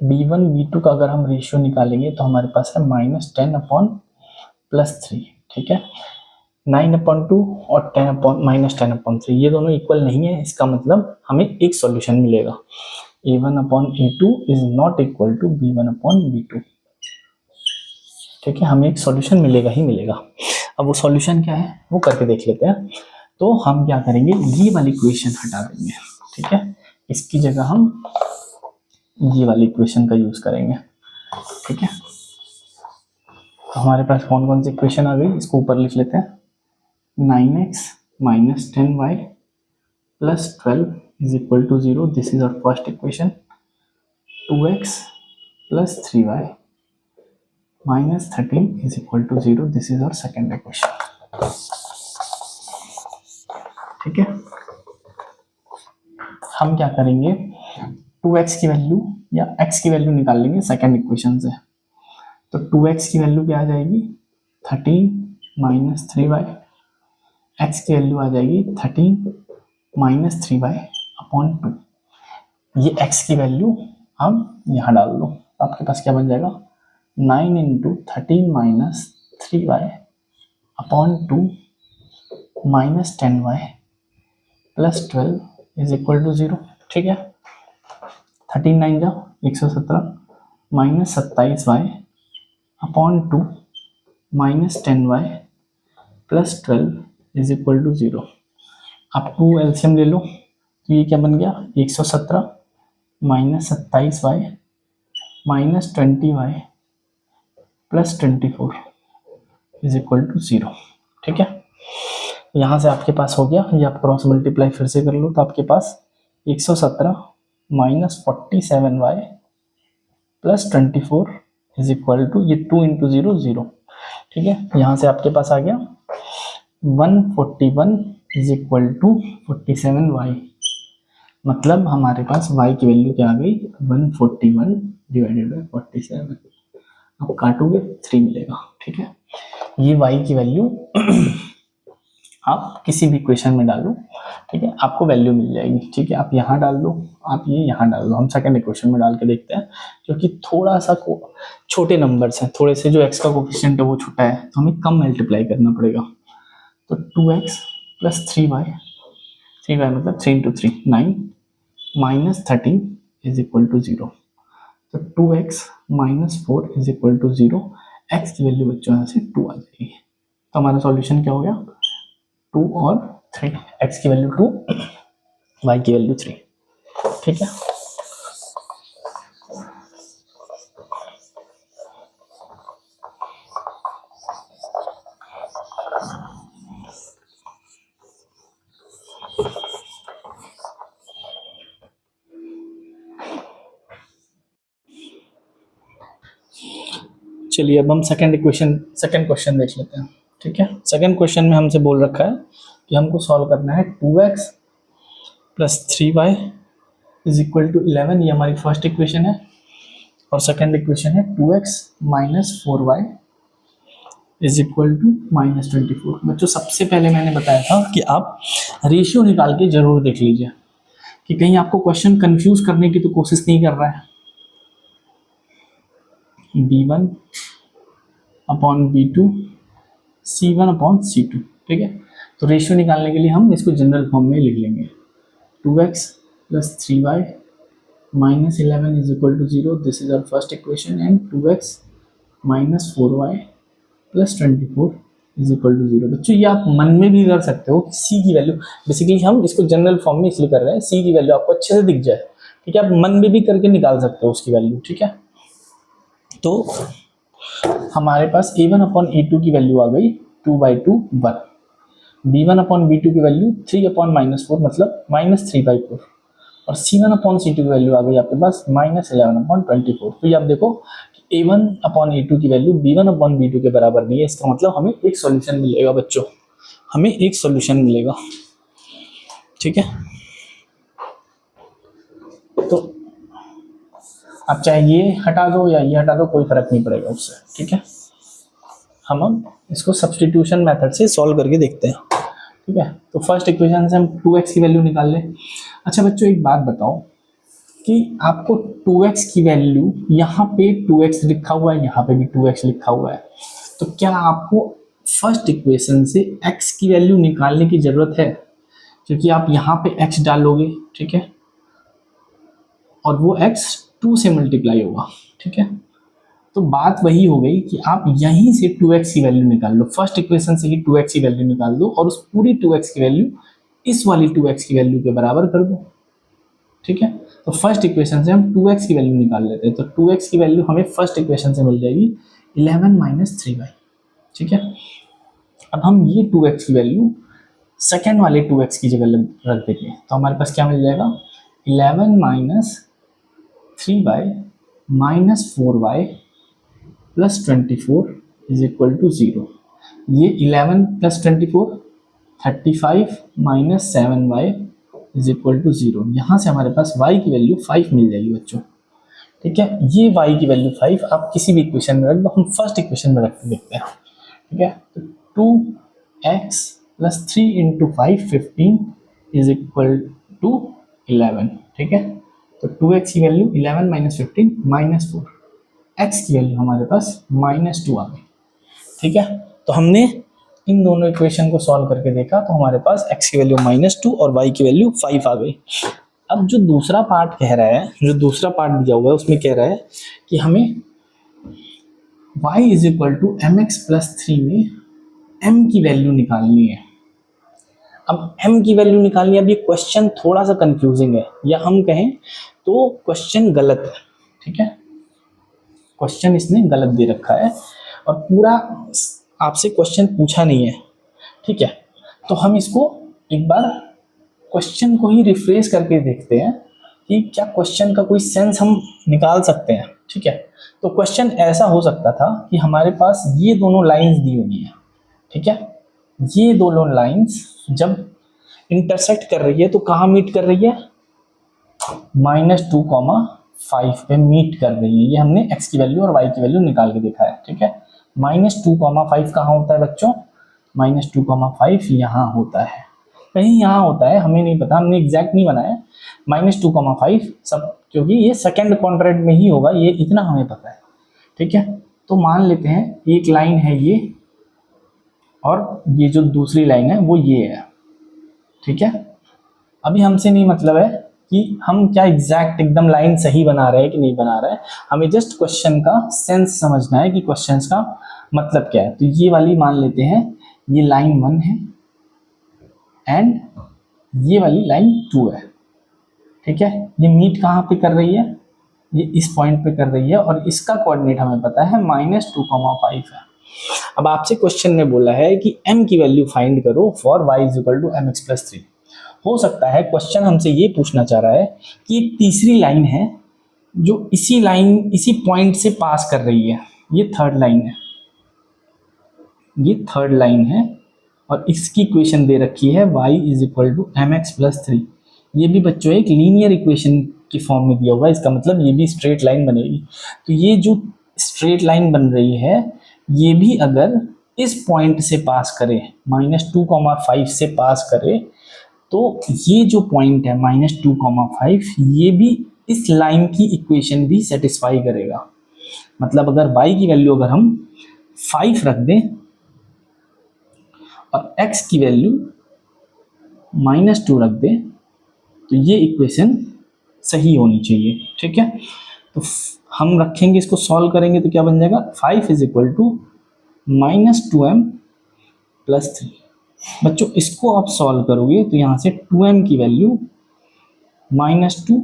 b1 b2 का अगर हम रेशियो निकालेंगे तो हमारे पास है -10/+3। ठीक है, 9/2 और -10/3 ये दोनों इक्वल नहीं है, इसका मतलब हमें एक सॉल्यूशन मिलेगा। a1 upon a2 is not equal to b1 upon b2। ठीक है, हमें एक सॉल्यूशन मिलेगा ही मिलेगा। अब वो सॉल्यूशन क्या है वो करके देख लेते हैं। तो हम क्या करेंगे, ये वाली इक्वेशन हटा देंगे। ठीक है, इसकी जगह हम ये वाली इक्वेशन का यूज करेंगे। ठीक है, तो हमारे पास कौन कौन सी इक्वेशन आ गई, इसको ऊपर लिख लेते हैं। 9x minus 10y plus 12 is equal to 0, this is our first equation. 2x plus 3y minus 13 is equal to 0, this is our second equation. ठीक है, हम क्या करेंगे, 2x की वैल्यू या x की वैल्यू निकाल लेंगे सेकेंड इक्वेशन से। तो 2x की वैल्यू क्या आ जाएगी, 13 माइनस 3y, x की वैल्यू आ जाएगी 13 माइनस 3y अपॉन 2। ये x की वैल्यू हम यहाँ डाल दो, आपके पास क्या बन जाएगा, 9 into 13 minus 3y upon 2 minus 10y plus 12 is equal to 0। ठीक है, 13 9 जा 117 minus 27y upon 2 minus 10y plus 12 is equal to 0। आप 2 एलसीएम ले लो, तो ये क्या बन गया, 117 minus 27y minus 20y plus 24 is equal to 0। ठीक है, यहाँ से आपके पास हो गया, ये आप क्रॉस मल्टीप्लाई फिर से कर लो, तो आपके पास 117 minus 47y plus 24 is equal to, ये 2 इंटू 0 0। ठीक है, यहाँ से आपके पास आ गया 141 इज इक्वल टू 47y, मतलब हमारे पास y की वैल्यू क्या आ गई, 141 डिवाइडेड बाय 47। अब काटोगे 3 मिलेगा। ठीक है, ये y की वैल्यू आप किसी भी इक्वेशन में डालो, ठीक है, आपको वैल्यू मिल जाएगी। ठीक है, आप यहाँ डाल दो, आप ये यहाँ डाल दो। हम सेकंड इक्वेशन में डाल के देखते हैं, क्योंकि थोड़ा सा छोटे नंबर्स हैं, थोड़े से जो x का कोफिशिएंट है वो छोटा है, तो हमें कम मल्टीप्लाई करना पड़ेगा। तो 2x प्लस 3y, 3y मतलब 3 into 3 9 minus 13 is equal to 0। तो 2x minus 4 is equal to 0। x की वैल्यू बच्चों यहाँ से 2 आ जाएगी। तो हमारा सॉल्यूशन क्या हो गया, 2 और 3, x की वैल्यू 2, y की वैल्यू 3। ठीक है, चलिए अब हम सेकंड क्वेश्चन देख लेते हैं। ठीक है, सेकंड क्वेश्चन में हमसे बोल रखा है कि हमको सॉल्व करना है 2x plus 3y is equal to 11, ये हमारी फर्स्ट इक्वेशन है, और सेकंड इक्वेशन है 2x minus 4y is equal to minus 24। बच्चों सबसे पहले मैंने बताया था कि आप रेशियो निकाल के जरूर देख लीजिए कि कहीं आपको क्वेश्चन कंफ्यूज करने की तो कोशिश नहीं कर रहा है। b1 upon b2 c1 upon c2। ठीक है, तो रेशियो निकालने के लिए हम इसको जनरल फॉर्म में लिख लेंगे, 2x plus 3y minus 11 is equal to 0, this is our first equation, and 2x minus 4y plus 24 is equal to 0। बच्चों ये आप मन में भी कर सकते हो, c की वैल्यू, बेसिकली हम इसको जनरल फॉर्म में इसलिए कर रहे हैं, c की वैल्यू आपको अच्छे से दिख जाए। ठीक है, आप मन में भी करके निकाल सकते हो उसकी वैल्यू। ठीक है, तो हमारे पास a1 अपॉन a2 की वैल्यू आ गई 2/2 1, b1 अपॉन b2 की वैल्यू 3 अपॉन माइनस 4 मतलब माइनस 3/4, और c1 अपॉन c2 की वैल्यू आ गई आपके पास माइनस 11 अपॉन 24। तो ये आप देखो a1 अपॉन a2 की वैल्यू b1 अपॉन b2 के बराबर नहीं है, इसका मतलब हमें एक सॉल्यूशन मिलेगा बच्चों, हमें एक सॉल्यूशन मिलेगा। ठीक है, तो आप चाहे ये हटा दो या ये हटा दो, कोई फर्क नहीं पड़ेगा उससे। ठीक है, हम इसको सब्स्टिट्यूशन मेथड से सॉल्व करके देखते हैं। ठीक है, तो फर्स्ट इक्वेशन से हम 2x की वैल्यू निकाल लें। अच्छा बच्चों एक बात बताओ कि आपको 2x की वैल्यू, यहाँ पे 2x लिखा हुआ है, यहाँ पे भी 2x लिखा हुआ है, तो क्या आपको फर्स्ट इक्वेशन से x की वैल्यू निकालने की जरूरत है? क्योंकि आप यहाँ पे x डालोगे, ठीक है, और वो x 2 से मल्टीप्लाई होगा, ठीक है। तो बात वही हो गई कि आप यहीं से 2x की वैल्यू निकाल लो, फर्स्ट इक्वेशन से ही 2x की वैल्यू निकाल दो और उस पूरी 2x की वैल्यू इस वाली 2x की वैल्यू के बराबर कर दो, ठीक है। तो फर्स्ट इक्वेशन से हम 2x की वैल्यू निकाल लेते हैं, तो 2x की वैल्यू हमें फर्स्ट इक्वेशन से मिल जाएगी 11 माइनस 3y, ठीक है। अब हम ये 2x की वैल्यू सेकेंड वाले 2x की जगह रख देंगे, तो हमारे पास क्या मिल जाएगा 11 minus 3y minus 4y plus 24 is equal to 0। ये 11 plus 24 35 minus 7y is equal to 0। यहाँ से हमारे पास y की वैल्यू 5 मिल जाएगी बच्चों, ठीक है। ये y की वैल्यू 5 आप किसी भी इक्वेशन में रख दो, हम फर्स्ट इक्वेशन में रख के देखते हैं, ठीक है। तो 2x plus 3 into 5 15 is equal to 11, ठीक है। तो 2x की वैल्यू 11 माइनस 15 माइनस 4, x की वैल्यू हमारे पास -2 आ गई, ठीक है। तो हमने इन दोनों इक्वेशन को सॉल्व करके देखा तो हमारे पास x की वैल्यू -2 और y की वैल्यू 5 आ गई। अब जो दूसरा पार्ट कह रहा है, जो दूसरा पार्ट दिया हुआ है उसमें कह रहा है कि हमें y is equal to mx plus 3 में m की वैल्यू निकालनी है। अब m की वैल्यू निकालनी है, अब ये क्वेश्चन थोड़ा सा कंफ्यूजिंग है, या हम कहें तो क्वेश्चन गलत है, ठीक है। क्वेश्चन इसने गलत दे रखा है और पूरा आपसे क्वेश्चन पूछा नहीं है, ठीक है। तो हम इसको एक बार क्वेश्चन को ही रिफ्रेश करके देखते हैं कि क्या क्वेश्चन का कोई सेंस हम निकाल सकते हैं, ठीक है। तो क्वेश्चन ऐसा हो सकता था कि हमारे पास ये दोनों लाइंस दी हुई हैं, ठीक है। ये दोनों लाइंस जब इंटरसेक्ट कर रही है तो कहाँ मीट कर रही है, -2,5 पे मीट कर रही है। ये हमने x की वैल्यू और y की वैल्यू निकाल के देखा है, ठीक है। -2,5 कहाँ होता है बच्चों, -2,5 यहाँ होता है, कहीं यहाँ होता है, हमें नहीं पता, हमने एग्जैक्ट नहीं बनाया -2,5 सब, क्योंकि ये सेकेंड क्वाड्रेंट में ही होगा, ये इतना हमें पता है, ठीक है। तो मान लेते हैं एक लाइन है ये और ये जो दूसरी लाइन है वो ये है, ठीक है। अभी हमसे नहीं मतलब है कि हम क्या एग्जैक्ट एकदम लाइन सही बना रहे हैं कि नहीं बना रहे हैं, हमें जस्ट क्वेश्चन का सेंस समझना है कि क्वेश्चन का मतलब क्या है। तो ये वाली मान लेते हैं ये लाइन 1 है एंड ये वाली लाइन 2 है, ठीक है। ये मीट कहाँ पे कर रही है, ये इस पॉइंट पे कर रही है और इसका कोऑर्डिनेट हमें पता है -2,5 है। अब आपसे क्वेश्चन ने बोला है कि m की वैल्यू फाइंड करो for y is equal to mx plus 3। हो सकता है क्वेश्चन हमसे ये पूछना चाह रहा है कि एक तीसरी लाइन है जो इसी पॉइंट से पास कर रही है, ये थर्ड लाइन है, ये थर्ड लाइन है और इसकी इक्वेशन दे रखी है y is equal to mx plus 3। ये भी बच्चों एक लीनियर इक्वेशन की फॉर्म में दिया हुआ है, इसका मतलब ये भी स्ट्रेट लाइन बनेगी। तो ये जो स्ट्रेट लाइन बन रही है ये भी अगर इस पॉइंट से पास करे, -2,5 से पास करे, तो ये जो पॉइंट है -2,5 ये भी इस लाइन की इक्वेशन भी सेटिस्फाई करेगा। मतलब अगर y की वैल्यू अगर हम 5 रख दें और x की वैल्यू -2 रख दें तो ये इक्वेशन सही होनी चाहिए, ठीक है। तो हम रखेंगे, इसको सॉल्व करेंगे तो क्या बन जाएगा, 5 is equal to -2m plus 3। बच्चों इसको आप सॉल्व करोगे तो यहाँ से 2m की वैल्यू -2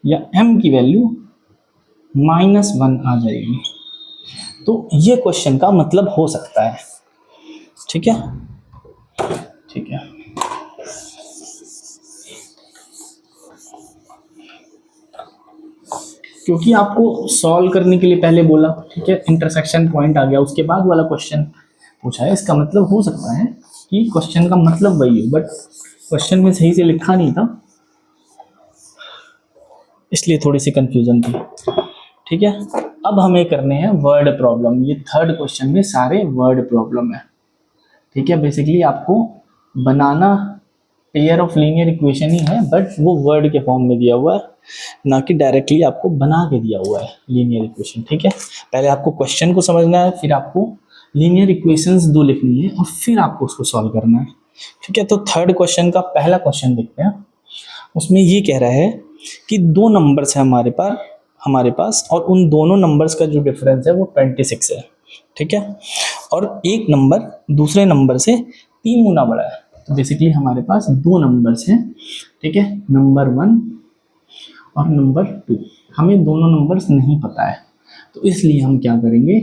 या m की वैल्यू -1 आ जाएगी। तो ये क्वेश्चन का मतलब हो सकता है, ठीक है, ठीक है। क्योंकि आपको सॉल्व करने के लिए पहले बोला, ठीक है, इंटरसेक्शन पॉइंट आ गया, उसके बाद वाला क्वेश्चन पूछा है, इसका मतलब हो सकता है कि क्वेश्चन का मतलब वही हो, बट क्वेश्चन में सही से लिखा नहीं था इसलिए थोड़ी सी कंफ्यूजन थी, ठीक है। अब हमें करने हैं वर्ड प्रॉब्लम। ये थर्ड क्वेश्चन में सारे वर्ड प्रॉब्लम है, ठीक है। बेसिकली आपको बनाना पेयर ऑफ लीनियर इक्वेशन ही है, बट वो वर्ड के फॉर्म में दिया हुआ है, ना कि डायरेक्टली आपको बना के दिया हुआ है लीनियर इक्वेशन, ठीक है। पहले आपको क्वेश्चन को समझना है, फिर आपको लीनियर इक्वेशंस 2 लिखनी है और फिर आपको उसको सॉल्व करना है, ठीक है। तो थर्ड क्वेश्चन का पहला क्वेश्चन देखते हैं। उसमें ये कह रहा है कि दो नंबर्स है हमारे पास और उन दोनों नंबर्स का जो डिफरेंस है वो 26 है, ठीक है, और एक नंबर दूसरे नंबर से 3 गुना बड़ा है। तो बेसिकली हमारे पास दो नंबर्स हैं, ठीक है, नंबर 1 और नंबर 2। हमें दोनों नंबर्स नहीं पता है, तो इसलिए हम क्या करेंगे,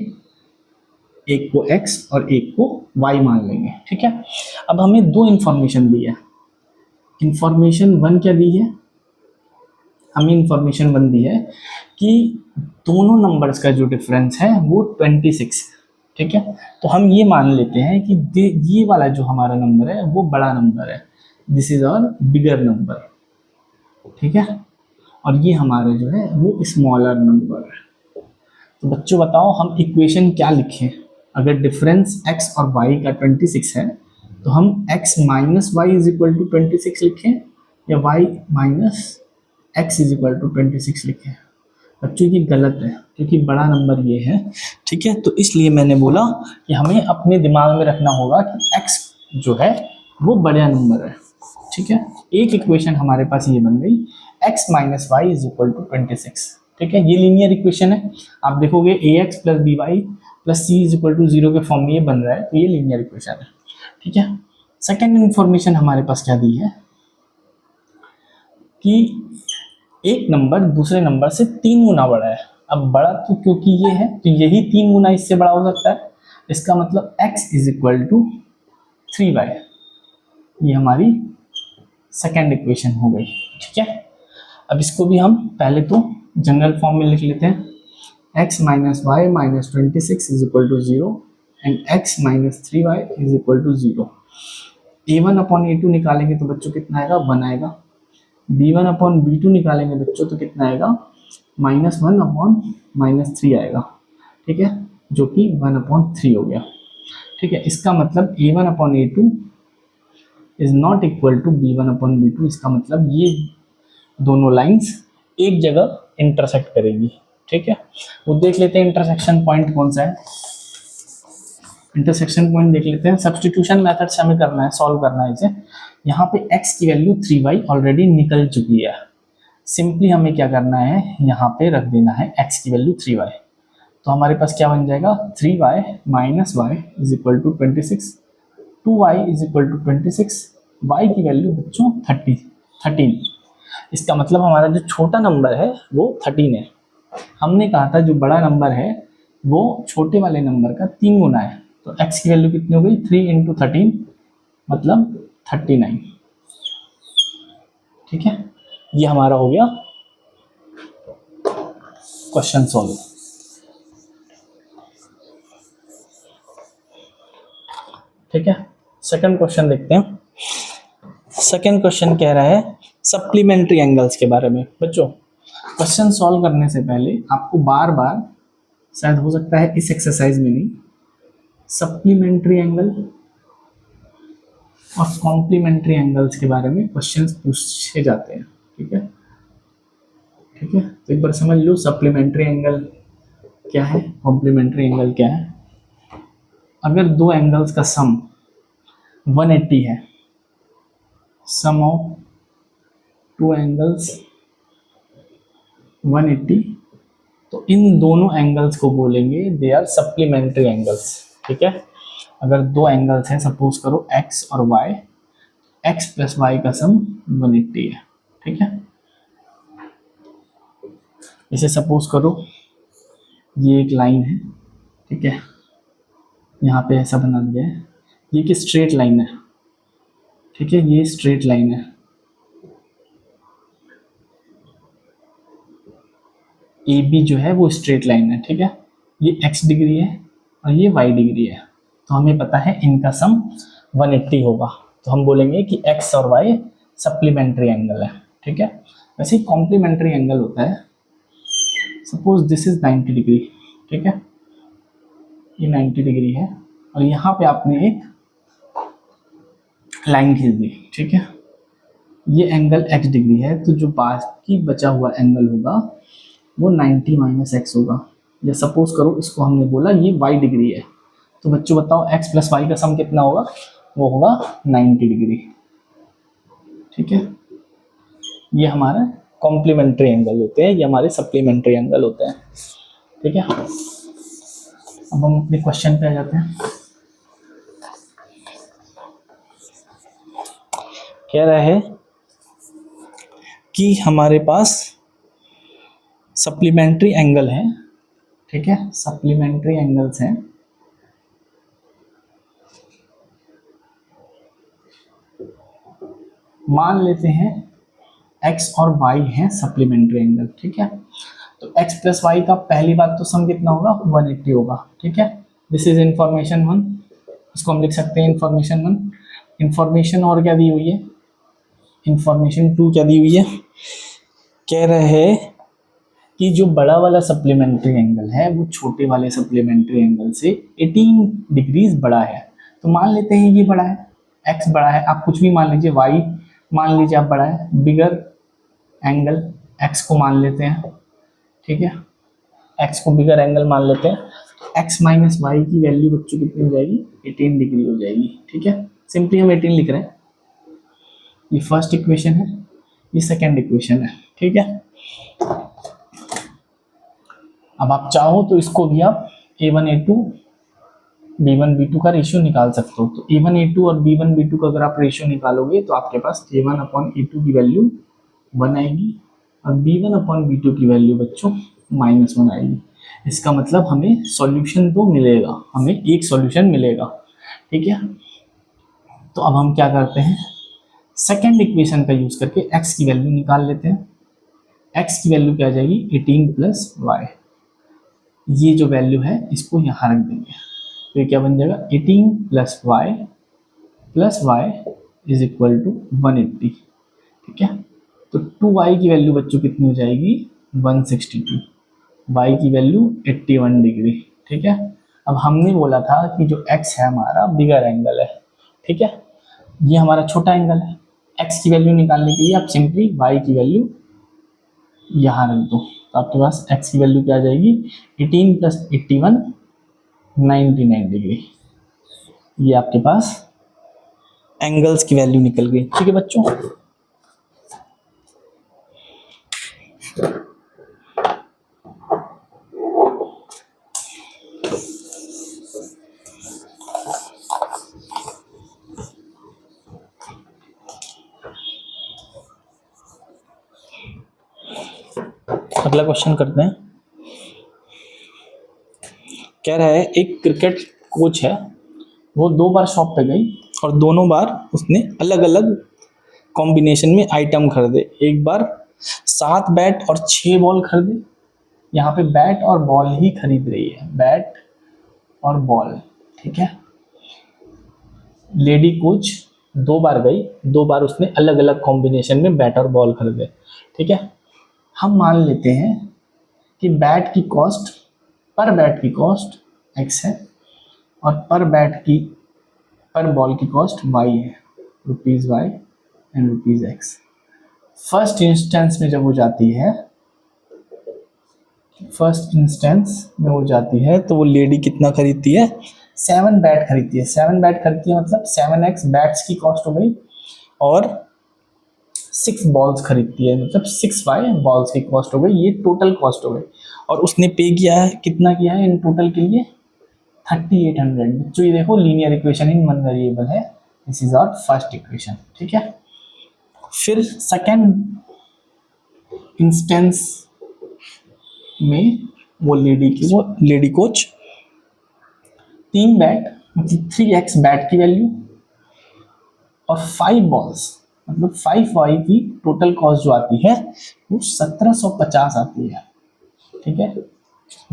एक को x और एक को y मान लेंगे, ठीक है। अब हमें दो इंफॉर्मेशन दी है। इंफॉर्मेशन 1 क्या दी है, हमें इंफॉर्मेशन 1 दी है कि दोनों नंबर्स का जो डिफरेंस है वो 26, ठीक है। तो हम ये मान लेते हैं कि ये वाला जो हमारा नंबर है वो बड़ा नंबर है, this is our bigger number, ठीक है, और ये हमारा जो है वो स्मॉलर नंबर है। तो बच्चों बताओ हम इक्वेशन क्या लिखें, अगर डिफरेंस x और y का 26 है तो हम x minus y is equal to 26 लिखें या y minus x is equal to 26 लिखें। बच्चों ये गलत है क्योंकि बड़ा नंबर ये है, ठीक है, तो इसलिए मैंने बोला कि हमें अपने दिमाग में रखना होगा कि x जो है वो बड़ा नंबर है, ठीक है। एक इक्वेशन हमारे पास ये बन गई, x minus y is equal to 26, ठीक है, ये लीनियर इक्वेशन है। आप देखोगे ax plus b y plus c is equal to 0 के फॉर्म में ये बन रहा है, तो ये लीनियर इक्वेशन है, ठीक है। सेकेंड इन्फॉर्मेशन हमारे पास क्या दी है कि एक नंबर दूसरे नंबर से 3 गुना बड़ा है। अब बड़ा तो क्योंकि ये है तो यही 3 गुना इससे बड़ा हो सकता है, इसका मतलब x is equal to 3y, ये हमारी सेकेंड इक्वेशन हो गई, ठीक है। अब इसको भी हम पहले तो जनरल फॉर्म में लिख लेते हैं, x minus y minus 26 is equal to 0 and x minus 3y is equal to 0। a1 upon a2 निकालेंगे तो बच्चों कितना आएगा, 1 आएगा। b1 अपॉन b2 निकालेंगे बच्चों तो कितना आएगा, -1 अपॉन -3 आएगा, ठीक है, जो कि 1 अपॉन 3 हो गया, ठीक है। इसका मतलब a1 upon a2 is not equal to b1 upon b2। इसका मतलब ये दोनों लाइंस एक जगह इंटरसेक्ट करेगी, ठीक है। वो देख लेते हैं इंटरसेक्शन पॉइंट कौन सा है, इंटरसेक्शन पॉइंट देख लेते हैं। सब्स्टिट्यूशन मेथड से हमें करना है, सॉल्व करना है इसे। यहाँ पे x की वैल्यू 3y ऑलरेडी निकल चुकी है, सिंपली हमें क्या करना है, यहाँ पे रख देना है x की वैल्यू 3y। तो हमारे पास क्या बन जाएगा, 3y minus y is equal to 26, 2y is equal to 26, y की वैल्यू बच्चों 13। इसका मतलब हमारा जो छोटा नंबर है वो 13 है। हमने कहा था जो बड़ा नंबर है वो छोटे वाले नंबर का 3 गुना है, तो x की वैल्यू कितनी हो गई, 3 इंटू 13 मतलब 39, ठीक है। ये हमारा हो गया क्वेश्चन सॉल्व, ठीक है। सेकंड क्वेश्चन देखते हैं। सेकंड क्वेश्चन कह रहा है सप्लीमेंट्री एंगल्स के बारे में। बच्चों क्वेश्चन सॉल्व करने से पहले आपको बार बार, शायद हो सकता है इस एक्सरसाइज में नहीं, सप्लीमेंट्री एंगल और कॉम्प्लीमेंट्री एंगल्स के बारे में क्वेश्चंस पूछे जाते हैं, ठीक है, ठीक है। तो एक बार समझ लो सप्लीमेंट्री एंगल क्या है, कॉम्प्लीमेंट्री एंगल क्या है। अगर दो एंगल्स का सम 180 है, सम ऑफ टू एंगल्स 180, तो इन दोनों एंगल्स को बोलेंगे दे आर सप्लीमेंट्री एंगल्स, ठीक है। अगर दो एंगल्स हैं, सपोज करो x और y, x प्लस वाई का सम 180 है, ठीक है। इसे सपोज करो ये एक लाइन है, ठीक है, यहाँ पे ऐसा बना दिया है, ये एक स्ट्रेट लाइन है, ठीक है, ये स्ट्रेट लाइन है, ए बी जो है वो स्ट्रेट लाइन है, ठीक है। ये x डिग्री है और ये y डिग्री है, तो हमें पता है इनका सम 180 होगा, तो हम बोलेंगे कि x और y सप्लीमेंट्री एंगल है, ठीक है। वैसे ही कॉम्प्लीमेंट्री एंगल होता है, सपोज दिस इज 90 डिग्री, ठीक है, ये 90 डिग्री है और यहाँ पे आपने एक लाइन खींच दी, ठीक है, ये एंगल x डिग्री है, तो जो बाकी बचा हुआ एंगल होगा वो 90 माइनस एक्स होगा, या सपोज करो इसको हमने बोला ये y डिग्री है, तो बच्चों बताओ x प्लस वाई का सम कितना होगा, वो होगा 90 डिग्री, ठीक है। ये हमारा कॉम्प्लीमेंट्री एंगल होते हैं, ये हमारे सप्लीमेंट्री एंगल होते हैं। ठीक है, अब हम अपने क्वेश्चन पे आ जाते हैं। कह रहा है कि हमारे पास सप्लीमेंट्री एंगल है। ठीक है, सप्लीमेंट्री एंगल्स हैं। मान लेते हैं x और y है सप्लीमेंट्री एंगल। ठीक है, तो x प्लस वाई का पहली बात तो सम कितना होगा, 180 होगा। ठीक है, दिस इज इंफॉर्मेशन 1, इसको हम लिख सकते हैं इंफॉर्मेशन 1। इंफॉर्मेशन और क्या दी हुई है, इंफॉर्मेशन 2 क्या दी हुई है, कह रहे हैं कि जो बड़ा वाला सप्लीमेंट्री एंगल है वो छोटे वाले सप्लीमेंट्री एंगल से 18 डिग्रीज बड़ा है। तो मान लेते हैं ये बड़ा है, x बड़ा है, आप कुछ भी मान लीजिए, y मान लीजिए आप बड़ा है, बिगर एंगल x को मान लेते हैं। ठीक है, x को बिगर एंगल मान लेते हैं, तो x माइनस वाई की वैल्यू बच्चों कितनी हो जाएगी, 18 डिग्री हो जाएगी। ठीक है, सिंपली हम 18 लिख रहे हैं। ये फर्स्ट इक्वेशन है, ये सेकेंड इक्वेशन है। ठीक है, अब आप चाहो तो इसको भी आप a1 a2 b1 b2 का रेशियो निकाल सकते हो। तो a1 a2 और b1 b2 का अगर आप रेशियो निकालोगे तो आपके पास a1 अपॉन a2 की वैल्यू 1 आएगी और b1 अपॉन b2 की वैल्यू बच्चों -1 आएगी। इसका मतलब हमें सॉल्यूशन तो मिलेगा, हमें एक सॉल्यूशन मिलेगा। ठीक है, तो अब हम क्या करते हैं, सेकेंड इक्वेशन का यूज करके x की वैल्यू निकाल लेते हैं। x की वैल्यू क्या आ जाएगी, 18 प्लस वाई। ये जो वैल्यू है इसको यहाँ रख देंगे, तो ये क्या बन जाएगा, 18 plus y is equal to 180। ठीक है, तो 2y की वैल्यू बच्चों कितनी हो जाएगी, 162, y की वैल्यू 81 डिग्री। ठीक है, अब हमने बोला था कि जो x है हमारा बिगर एंगल है। ठीक है, ये हमारा छोटा एंगल है। x की वैल्यू निकालने के लिए आप सिंपली y की वैल्यू यहाँ रख दो, तो आपके पास x की वैल्यू क्या आ जाएगी, 18 प्लस 81 99 डिग्री। ये आपके पास एंगल्स की वैल्यू निकल गई। ठीक है बच्चों, अगला क्वेश्चन करते हैं। कह रहा है एक क्रिकेट कोच है, वो 2 बार शॉप पे गई और दोनों बार उसने अलग अलग कॉम्बिनेशन में आइटम खरीदे। एक बार 7 बैट और 6 बॉल खरीदे। यहाँ पे बैट और बॉल ही खरीद रही है, बैट और बॉल। ठीक है, लेडी कोच 2 बार गई, 2 बार उसने अलग अलग कॉम्बिनेशन में बैट और बॉल खरीदे। ठीक है, हम मान लेते हैं कि बैट की कॉस्ट, पर बैट की कॉस्ट x है और पर बॉल की कॉस्ट y है, ₹y and ₹x। First instance में जब वो जाती है, तो वो लेडी कितना खरीदती है, 7 बैट खरीदती है। 7 बैट खरीदती है मतलब 7x बैट्स की कॉस्ट हो गई, और 6 बॉल्स खरीदती है मतलब 6y बॉल्स की कॉस्ट हो गई। ये टोटल कॉस्ट हो गई, और उसने पे किया है, कितना किया है इन टोटल के लिए, 3800। जो ये देखो लीनियर इक्वेशन इन 1 वेरिएबल है, this is our first equation. ठीक है, फिर सेकेंड इंस्टेंस में वो लेडी कोच 3 बैट मतलब 3x बैट की वैल्यू और 5 बॉल्स मतलब 5y की टोटल कॉस्ट जो आती है वो 1750 आती है। ठीक है,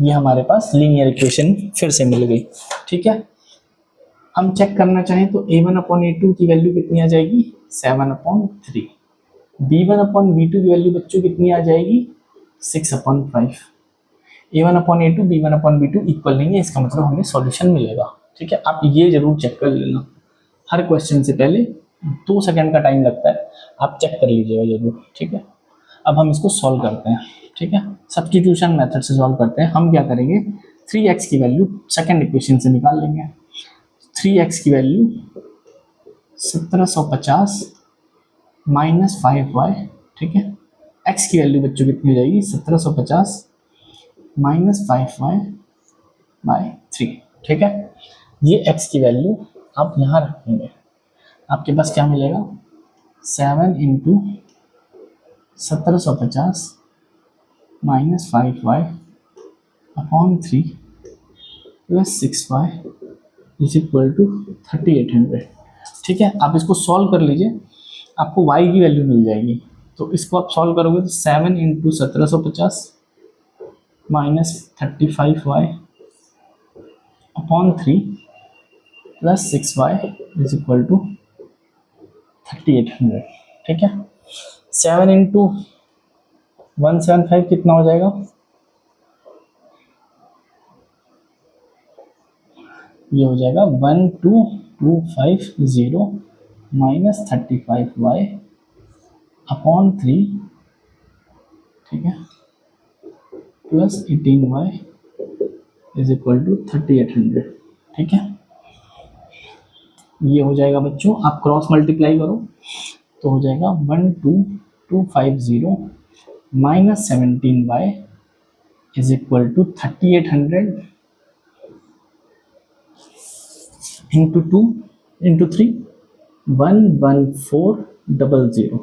ये हमारे पास लीनियर इक्वेशन फिर से मिल गई। ठीक है, हम चेक करना चाहें तो a1 अपॉन a2 की वैल्यू कितनी आ जाएगी, 7/3। b1 अपॉन b2 की वैल्यू बच्चों कितनी आ जाएगी, 6/5। a1 upon a2 b1 upon b2 equal नहीं है, इसका मतलब हमें सॉल्यूशन मिलेगा। ठीक है, आप ये जरूर चेक कर लेना, हर क्वेश्चन से पहले 2 सेकंड का टाइम लगता है, आप चेक कर लीजिएगा जरूर। ठीक है, अब हम इसको सॉल्व करते हैं। ठीक है, सब्स्टिट्यूशन मेथड से सॉल्व करते हैं। हम क्या करेंगे, 3x की वैल्यू सेकंड इक्वेशन से निकाल लेंगे। 3x की वैल्यू 1750 -5y। ठीक है, x की वैल्यू बच्चों कितनी हो जाएगी 1750 माइनस 5y बाई 3, ठीक है। ये x की वैल्यू आप यहाँ रखेंगे, आपके पास क्या मिलेगा 7 into 1750 minus 5y upon 3 plus 6y is equal to 3800, ठीक है। आप इसको सॉल्व कर लीजिए, आपको y की वैल्यू मिल जाएगी। तो इसको आप सॉल्व करोगे तो 7 into 1750 minus 35y upon 3 plus 6y is equal to 3800, ठीक है। 7 इंटू 175 कितना हो जाएगा, ये हो जाएगा 12250 माइनस 35y अपॉन 3, ठीक है, plus 18y is equal to 3800, ठीक है। ये हो जाएगा बच्चों, आप क्रॉस मल्टीप्लाई करो तो हो जाएगा 12250 minus 17y is equal to 3800 into 2 into 3 11400,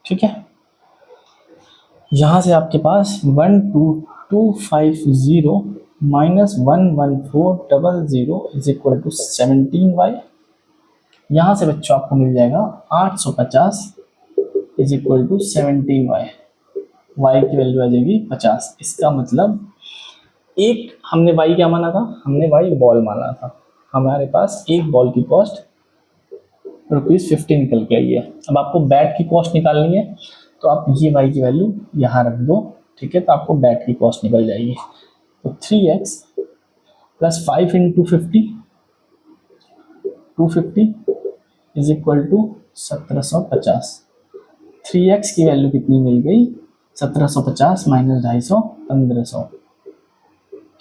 ठीक है। यहाँ से आपके पास 12250 minus 11400 is equal to 17y। यहाँ से बच्चों आपको मिल जाएगा 850 is equal to 17y, y की वैल्यू आ जाएगी 50। इसका मतलब एक हमने y क्या माना था, हमने y बॉल माना था, हमारे पास एक बॉल की कॉस्ट ₹50 निकल के आई है। अब आपको बैट की कॉस्ट निकालनी है तो आप ये y की वैल्यू यहाँ रख दो, ठीक है, तो आपको बैट की कॉस्ट निकल जाएगी। तो 3x प्लस 5 into 50 250 is equal to 1750। 3x की वैल्यू कितनी मिल गई 1750 माइनस 250 1500,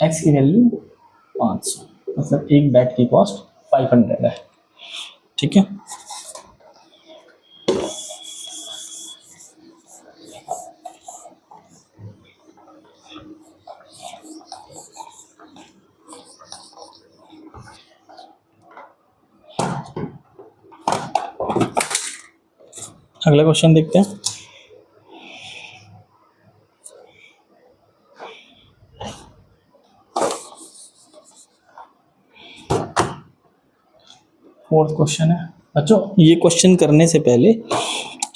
x की वैल्यू 500, मतलब एक बैट की कॉस्ट 500 है, ठीक है। अगला क्वेश्चन देखते हैं। फोर्थ क्वेश्चन है बच्चों। ये क्वेश्चन करने से पहले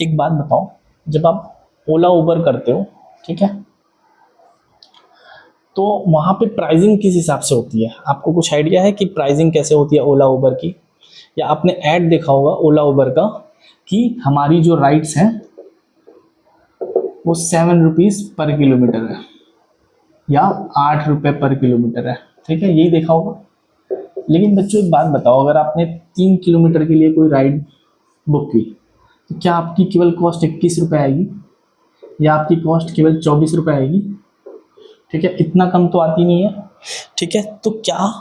एक बात बताओ, जब आप ओला उबर करते हो, ठीक है, तो वहाँ पे प्राइसिंग किस हिसाब से होती है? आपको कुछ आइडिया है कि प्राइसिंग कैसे होती है ओला उबर की? या आपने ऐड देखा होगा ओला उबर का कि हमारी जो राइड्स हैं वो 7 रुपीज़ पर किलोमीटर है या 8 रुपये पर किलोमीटर है, ठीक है, यही देखा होगा। लेकिन बच्चों एक बात बताओ, अगर आपने 3 किलोमीटर के लिए कोई राइड बुक की तो क्या आपकी केवल कॉस्ट 21 रुपये आएगी या आपकी कॉस्ट केवल 24 रुपये आएगी? ठीक है, इतना कम तो आती नहीं है, ठीक है। तो क्या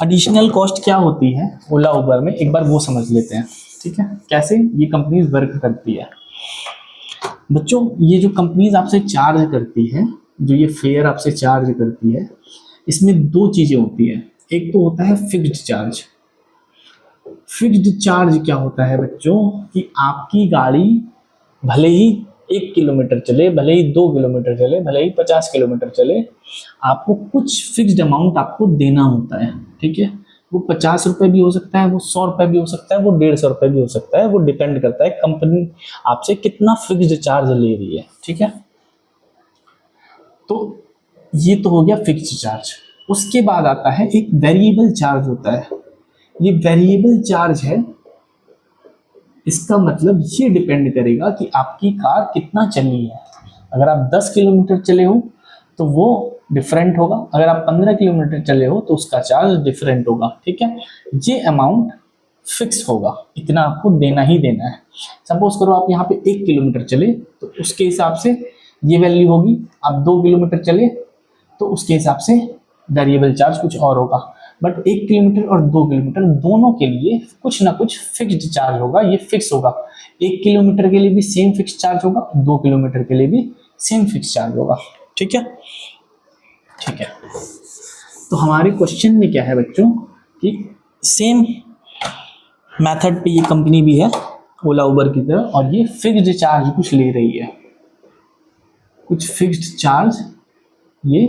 एडिशनल कॉस्ट क्या होती है ओला उबर में, एक बार वो समझ लेते हैं, ठीक है, कैसे ये कंपनीज वर्क करती है। बच्चों ये जो कंपनीज आपसे चार्ज करती है, जो ये फेयर आपसे चार्ज करती है, इसमें दो चीज़ें होती है। एक तो होता है फिक्स्ड चार्ज। फिक्स्ड चार्ज क्या होता है बच्चों कि आपकी गाड़ी भले ही 1 किलोमीटर चले, भले ही 2 किलोमीटर चले, भले ही 50 किलोमीटर चले, आपको कुछ फिक्स्ड अमाउंट आपको देना होता है, ठीक है। वो 50 रुपये भी हो सकता है, वो 100 रुपये भी हो सकता है, वो 150 रुपये भी हो सकता है, वो डिपेंड करता है कंपनी आपसे कितना फिक्स्ड चार्ज ले रही है, ठीक है। तो ये तो हो गया फिक्स्ड चार्ज। उसके बाद आता है एक वेरिएबल चार्ज होता है। ये वेरिएबल चार्ज है, इसका मतलब ये डिपेंड करेगा कि आपकी कार कितना चली है। अगर आप 10 किलोमीटर चले हो तो वो डिफरेंट होगा, अगर आप 15 किलोमीटर चले हो तो उसका चार्ज डिफरेंट होगा, ठीक है। ये अमाउंट फिक्स होगा, इतना आपको देना ही देना है। सपोज करो आप यहाँ पे 1 किलोमीटर चले तो उसके हिसाब से ये वैल्यू होगी, आप 2 किलोमीटर चले तो उसके हिसाब से वेरिएबल चार्ज कुछ और होगा। बट 1 किलोमीटर और 2 किलोमीटर दोनों के लिए कुछ ना कुछ फिक्स्ड चार्ज होगा, ये फिक्स होगा। किलोमीटर के लिए भी सेम फिक्स चार्ज होगा, 2 किलोमीटर के लिए भी सेम फिक्स चार्ज होगा। ठीक है, ठीक है। तो हमारे क्वेश्चन में क्या है बच्चों कि सेम मेथड पे ये कंपनी भी है ओला उबर की तरह, और ये फिक्स्ड चार्ज कुछ ले रही है, कुछ फिक्स्ड चार्ज ये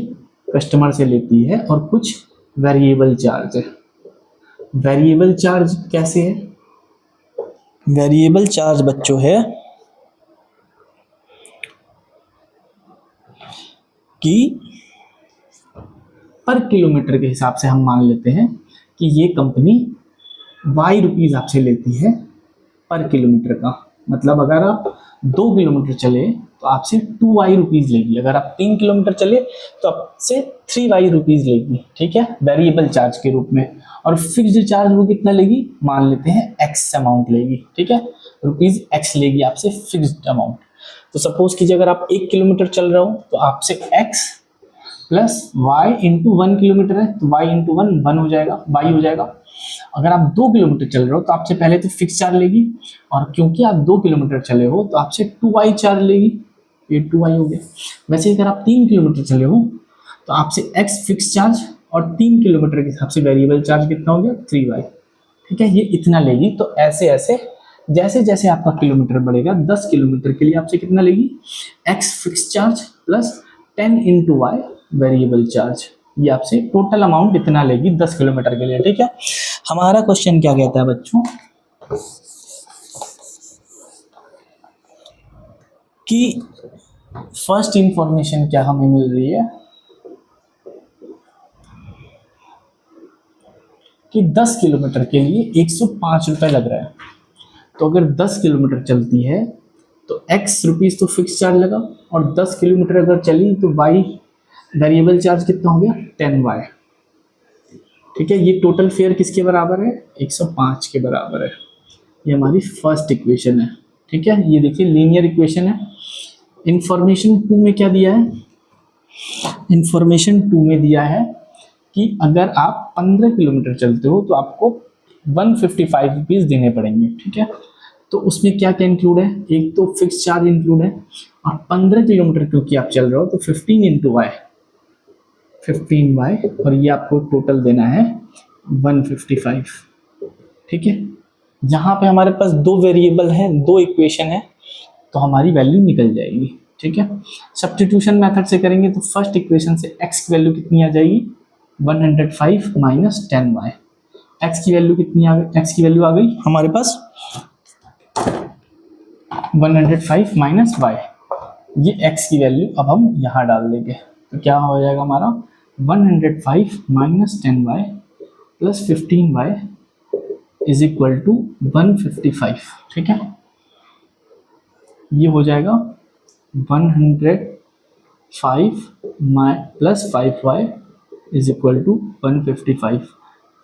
कस्टमर से लेती है और कुछ वेरिएबल चार्ज है। वेरिएबल चार्ज कैसे है? वेरिएबल चार्ज बच्चों है कि पर किलोमीटर के हिसाब से हम मान लेते हैं कि ये कंपनी वाई रुपीज़ आपसे लेती है पर किलोमीटर का। मतलब अगर आप 2 किलोमीटर चले तो आपसे 2y रुपीज़ लेगी, अगर आप 3 किलोमीटर चले तो आपसे 3y रुपीज़ लेगी। ठीक है, वेरिएबल चार्ज के रूप में। और फिक्स्ड चार्ज वो कितना लेगी? मान लेते हैं x अमाउंट लेगी। ठीक है, रुपीज़ x लेगी आपसे फिक्स्ड अमाउंट। तो सपोज कीजिए अगर आप 1 किलोमीटर चल रहे हो तो आपसे x plus y into 1 kilometre है तो y इंटू 1 हो जाएगा, y हो जाएगा। अगर आप 2 किलोमीटर चल रहे हो तो आपसे पहले तो फिक्स चार्ज लेगी, और क्योंकि आप 2 किलोमीटर चले हो तो आपसे 2y चार्ज लेगी, ये 2y हो गया। वैसे अगर आप 3 किलोमीटर चले हो तो आपसे x फिक्स चार्ज और 3 किलोमीटर के हिसाब से वेरिएबल चार्ज कितना हो गया? 3y। ठीक है, ये इतना लेगी। तो ऐसे ऐसे जैसे जैसे आपका किलोमीटर बढ़ेगा, 10 किलोमीटर के लिए आपसे कितना लेगी? x fix charge plus 10 into y variable charge, ये आपसे टोटल अमाउंट इतना लेगी 10 किलोमीटर के लिए। ठीक है, हमारा क्वेश्चन क्या कहता है बच्चों कि फर्स्ट इंफॉर्मेशन क्या हमें मिल रही है कि 10 किलोमीटर के लिए 105 रुपये लग रहा है। तो अगर 10 किलोमीटर चलती है तो x रुपीज़ तो फिक्स चार्ज लगा, और 10 किलोमीटर अगर चली तो y वेरिएबल चार्ज कितना हो गया? 10y। ठीक है, ये टोटल फेयर किसके बराबर है? 105 के बराबर है। ये हमारी फर्स्ट इक्वेशन है। ठीक है, ये देखिए लीनियर इक्वेशन है। इंफॉर्मेशन 2 में क्या दिया है? इंफॉर्मेशन 2 में दिया है कि अगर आप 15 किलोमीटर चलते हो तो आपको 155 रुपीज़ देने पड़ेंगे। ठीक है, तो उसमें क्या क्या इंक्लूड है? एक तो फिक्स चार्ज इंक्लूड है, और 15 किलोमीटर क्योंकि आप चल रहे हो तो 15 इंटू वाई, 15y, और ये आपको टोटल देना है 155। ठीक है, जहाँ पे हमारे पास 2 वेरिएबल हैं, 2 इक्वेशन है, तो हमारी वैल्यू निकल जाएगी। ठीक है, सब्स्टिट्यूशन मेथड से करेंगे तो फर्स्ट इक्वेशन से x की वैल्यू कितनी आ जाएगी? 105 माइनस 10y। x की वैल्यू कितनी आ गई? x की वैल्यू आ गई हमारे पास 105 माइनस y। ये x की वैल्यू अब हम यहाँ डाल देंगे तो क्या हो जाएगा हमारा? 105 minus 10y plus 15y is equal to 155। ठीक है, ये हो जाएगा 105 plus 5y is equal to 155।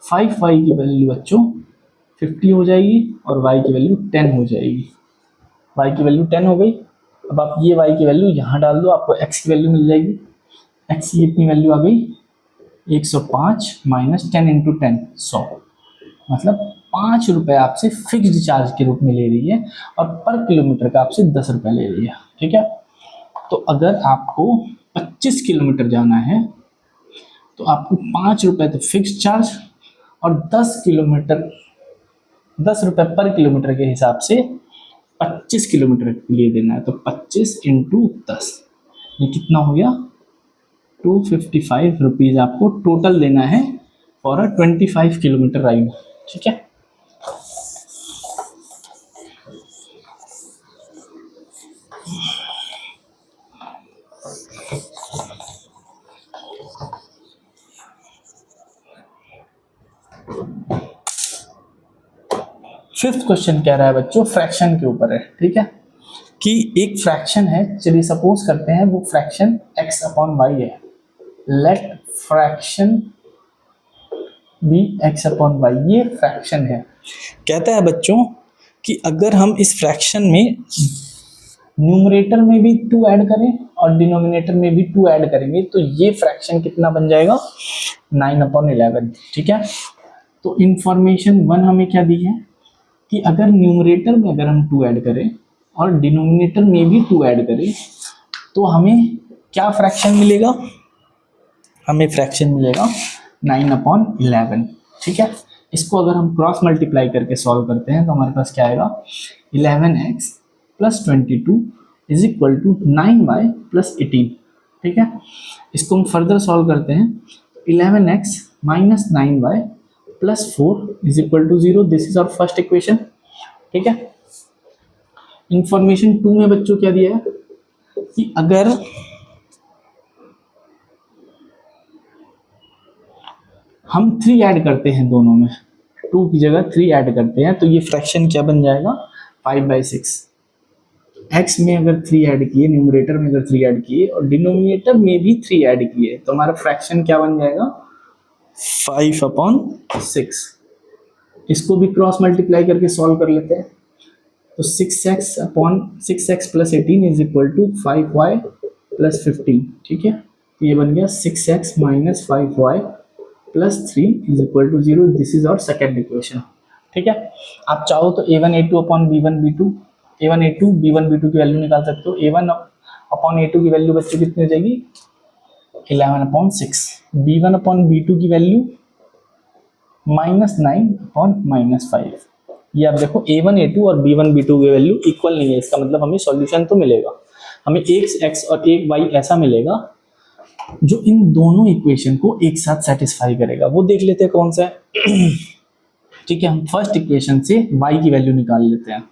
5y की वैल्यू बच्चों 50 हो जाएगी और y की वैल्यू 10 हो जाएगी। y की वैल्यू 10 हो गई। अब आप ये y की वैल्यू यहाँ डाल दो, आपको x की वैल्यू मिल जाएगी। x की इतनी वैल्यू आ गई 105 माइनस 10 इंटू 10 100, मतलब 5 रुपये आपसे फिक्स्ड चार्ज के रूप में ले रही है, और पर किलोमीटर का आपसे 10 रुपये ले रही है। ठीक है, तो अगर आपको 25 किलोमीटर जाना है तो आपको 5 रुपये तो फिक्स्ड चार्ज और 10 किलोमीटर 10 रुपये पर किलोमीटर के हिसाब से 25 किलोमीटर के लिए देना है। तो 25 इंटू 10, ये कितना हो गया? 255 रुपीज़ आपको टोटल देना है फॉर अ 25 किलोमीटर राइड। ठीक है, फिफ्थ क्वेश्चन कह रहा है बच्चों फ्रैक्शन के ऊपर है। ठीक है, कि एक फ्रैक्शन है, चलिए सपोज करते हैं वो फ्रैक्शन x अपॉन वाई है। Let fraction be x upon y, ये फ्रैक्शन है। कहता है बच्चों कि अगर हम इस फ्रैक्शन में न्यूमरेटर में भी 2 ऐड करें और डिनोमिनेटर में भी 2 ऐड करेंगे तो ये फ्रैक्शन कितना बन जाएगा? 9 अपॉन 11। ठीक है, तो इंफॉर्मेशन 1 हमें क्या दी है? कि अगर न्यूमरेटर में अगर हम 2 ऐड करें और डिनोमिनेटर में भी 2 ऐड करें तो हमें क्या फ्रैक्शन मिलेगा? हमें फ्रैक्शन मिलेगा 9/11। ठीक है, इसको अगर हम क्रॉस मल्टीप्लाई करके सॉल्व करते हैं तो हमारे पास क्या आएगा? 11x + 22 is equal to 9y + 18। ठीक है, इसको हम फर्दर सॉल्व करते हैं। 11x - 9y + 4 is equal to 0। This is our first equation. ठीक है, इंफॉर्मेशन 2 में बच्चों क्या दिया है कि अगर हम 3 ऐड करते हैं दोनों में, 2 की जगह 3 ऐड करते हैं तो ये फ्रैक्शन क्या बन जाएगा? 5/6। x में अगर 3 ऐड किए, न्यूमरेटर में अगर 3 ऐड किए और डिनोमिनेटर में भी 3 ऐड किए तो हमारा फ्रैक्शन क्या बन जाएगा? 5/6। इसको भी क्रॉस मल्टीप्लाई करके सॉल्व कर लेते हैं तो 6x + 18 is equal to 5y + 15। ठीक है, तो ये बन गया 6x - 5y + 3 is equal to 0। This is our second equation. ठीक है, आप चाहो तो a1 a2 upon b1 b2, a1 a2 b1 b2 की वैल्यू निकाल सकते हो। a1 अपॉन a2 की वैल्यू बच्चों कितनी हो जाएगी? 11/6। b1 अपॉन b2 की वैल्यू -9/-5। ये आप देखो a1 a2 और b1 b2 की वैल्यू इक्वल नहीं है, इसका मतलब हमें सॉल्यूशन तो मिलेगा, हमें एक x और एक y ऐसा मिलेगा जो इन दोनों इक्वेशन को एक साथ सेटिस्फाई करेगा। वो देख लेते हैं कौन सा है। ठीक है, हम फर्स्ट इक्वेशन से y की वैल्यू निकाल लेते हैं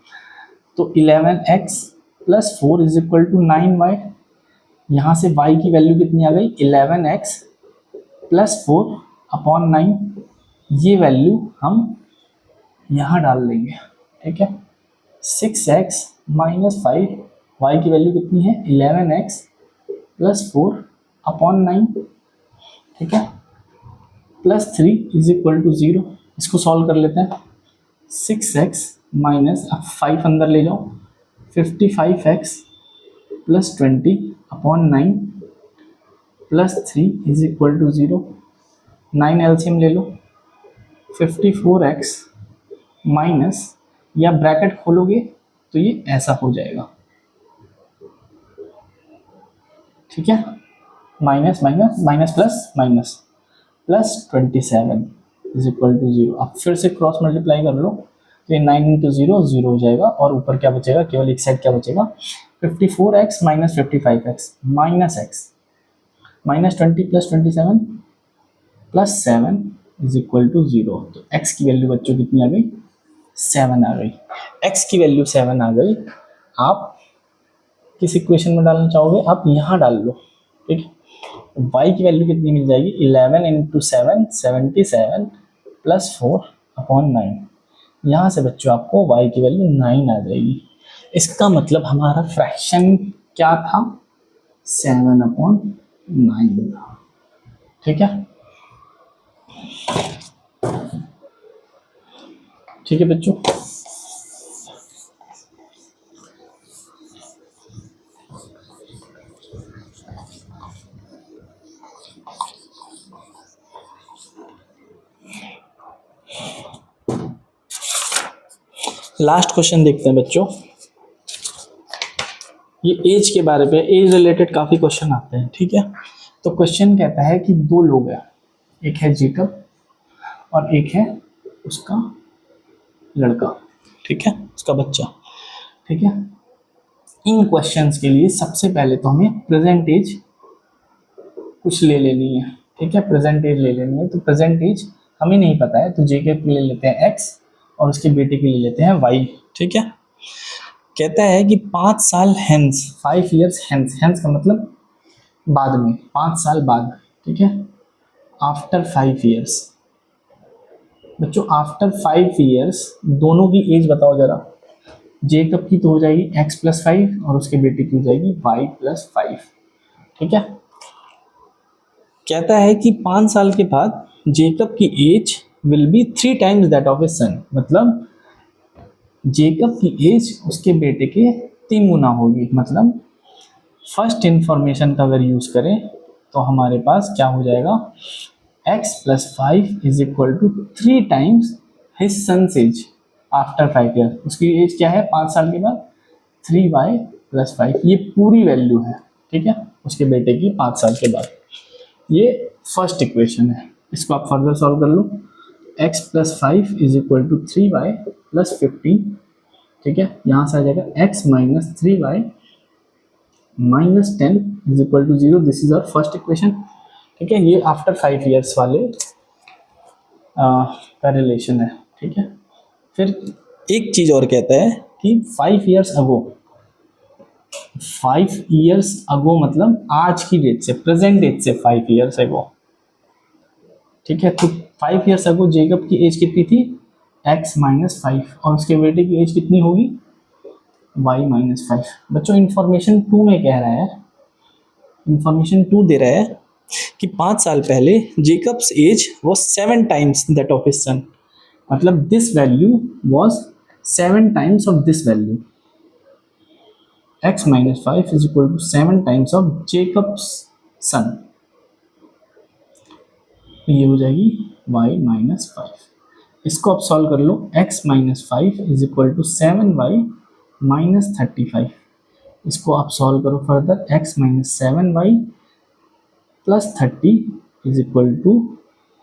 तो 11x + 4 is equal to 9y। यहाँ से y की वैल्यू कितनी आ गई? 11x + 4/9। ये वैल्यू हम यहाँ डाल देंगे। ठीक है, 6x - 5, y की वैल्यू कितनी है? 11x + 4/9। ठीक है, +3 इज इक्वल टू 0। इसको सॉल्व कर लेते हैं। 6x - अब 5 अंदर ले जाओ, 55x + 20/9 +3 is equal to 0। 9 LCM ले लो, 54x माइनस, या ब्रैकेट खोलोगे तो ये ऐसा हो जाएगा। ठीक है, minus minus minus plus minus +27 is equal to 0। अब फिर से क्रॉस मल्टीप्लाई कर लो तो ये 9 × 0 0 हो जाएगा और ऊपर क्या बचेगा? केवल एक साइड क्या बचेगा? 54x - 55x -x -20 + 27 + 7 is equal to 0। तो x की वैल्यू बच्चों कितनी आ गई? 7 आ गई। x की वैल्यू 7 आ गई। आप किस इक्वेशन में डालना चाहोगे? आप यहाँ डाल लो। ठीक है, y की वैल्यू कितनी मिल जाएगी? 11 × 7 77 + 4/9। यहाँ से बच्चों आपको y की वैल्यू 9 आ जाएगी। इसका मतलब हमारा फ्रैक्शन क्या था? 7/9। ठीक है, ठीक है बच्चों। लास्ट क्वेश्चन देखते हैं बच्चों। ये एज के बारे में, एज रिलेटेड काफ़ी क्वेश्चन आते हैं। ठीक है, तो क्वेश्चन कहता है कि 2 लोग हैं, एक है जेकब और एक है उसका लड़का। ठीक है, उसका बच्चा। ठीक है, इन क्वेश्चंस के लिए सबसे पहले तो हमें प्रेजेंट एज कुछ ले लेनी है। ठीक है, प्रेजेंट एज ले लेनी है। तो प्रेजेंट एज हमें नहीं पता है तो जेकब के लिए लेते हैं x और उसके बेटे के लिए लेते हैं y। ठीक है, कहता है कि 5 साल हेंस, 5 years हेंस, हेंस का मतलब बाद में, 5 साल बाद। ठीक है, आफ्टर 5 years। बच्चों आफ्टर 5 years दोनों की एज बताओ जरा। जेकब की तो हो जाएगी x + 5 और उसके बेटे की हो जाएगी y + 5। ठीक है, कहता है कि 5 साल के बाद जेकब की age will be 3 times that of his son. मतलब जेकब की एज उसके बेटे के 3 गुना होगी। मतलब फर्स्ट इंफॉर्मेशन का अगर यूज करें तो हमारे पास क्या हो जाएगा? x + 5 is equal to 3 times his son's age after 5 year, उसकी एज क्या है 5 साल के बाद 3y + 5, ये पूरी वैल्यू है, ठीक है, उसके बेटे की 5 साल के बाद। ये फर्स्ट इक्वेशन है, इसको आप फर्दर सॉल्व कर लो। x + 5 = 3y + 15, ठीक है, यहाँ से आ जाएगा x - 3y - 10 = 0, this is our first equation, ठीक है। ये आफ्टर 5 ईयर्स वाले का रिलेशन है, ठीक है। फिर एक चीज और कहता है कि 5 ईयर्स अगो, 5 ईयर्स अगो मतलब आज की डेट से, प्रेजेंट डेट से 5 ईयर्स अगो, ठीक है। तो 5 ईयर्स अगो जेकब की एज कितनी थी x - 5, और उसके बेटे की एज कितनी होगी y - 5। बच्चों इंफॉर्मेशन 2 में कह रहा है, इंफॉर्मेशन 2 दे रहा है कि 5 साल पहले Jacob's age was 7 times that of his son, मतलब this value was 7 times of this value, x - 5 = 7 times of Jacob's son, ये हो जाएगी y - 5। इसको आप सॉल्व कर लो, x - 5 = 7y - 35, इसको आप सॉल्व करो further, x - 7y + 30 =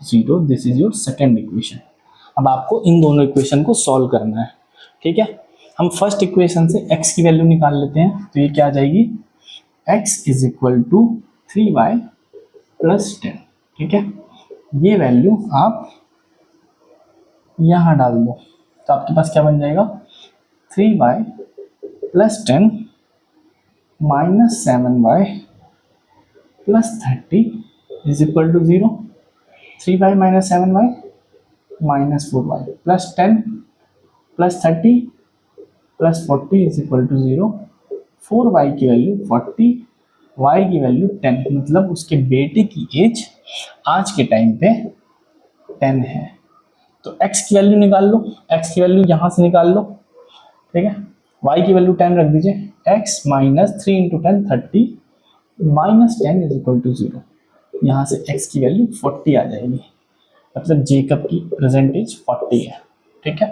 0, this is your second equation. अब आपको इन दोनों इक्वेशन को सॉल्व करना है, ठीक है। हम फर्स्ट इक्वेशन से x की वैल्यू निकाल लेते हैं, तो ये क्या आ जाएगी x = 3y + 10, ठीक है। ये वैल्यू आप यहाँ डाल दो, तो आपके पास क्या बन जाएगा 3y + 10 - 7y + 30 = 0, 3y - 7y - 4y + 10 + 30 + 40 = 0, 4y की वैल्यू 40, y की वैल्यू 10, मतलब उसके बेटे की एज आज के टाइम पे 10 है। तो x की वैल्यू निकाल लो, x की वैल्यू यहाँ से निकाल लो, ठीक है। y की वैल्यू 10 रख दीजिए, x - 3 × 10 30 - 10 = 0, यहाँ से x की वैल्यू 40 आ जाएगी, मतलब जेकब की प्रेजेंट एज 40 है, ठीक है।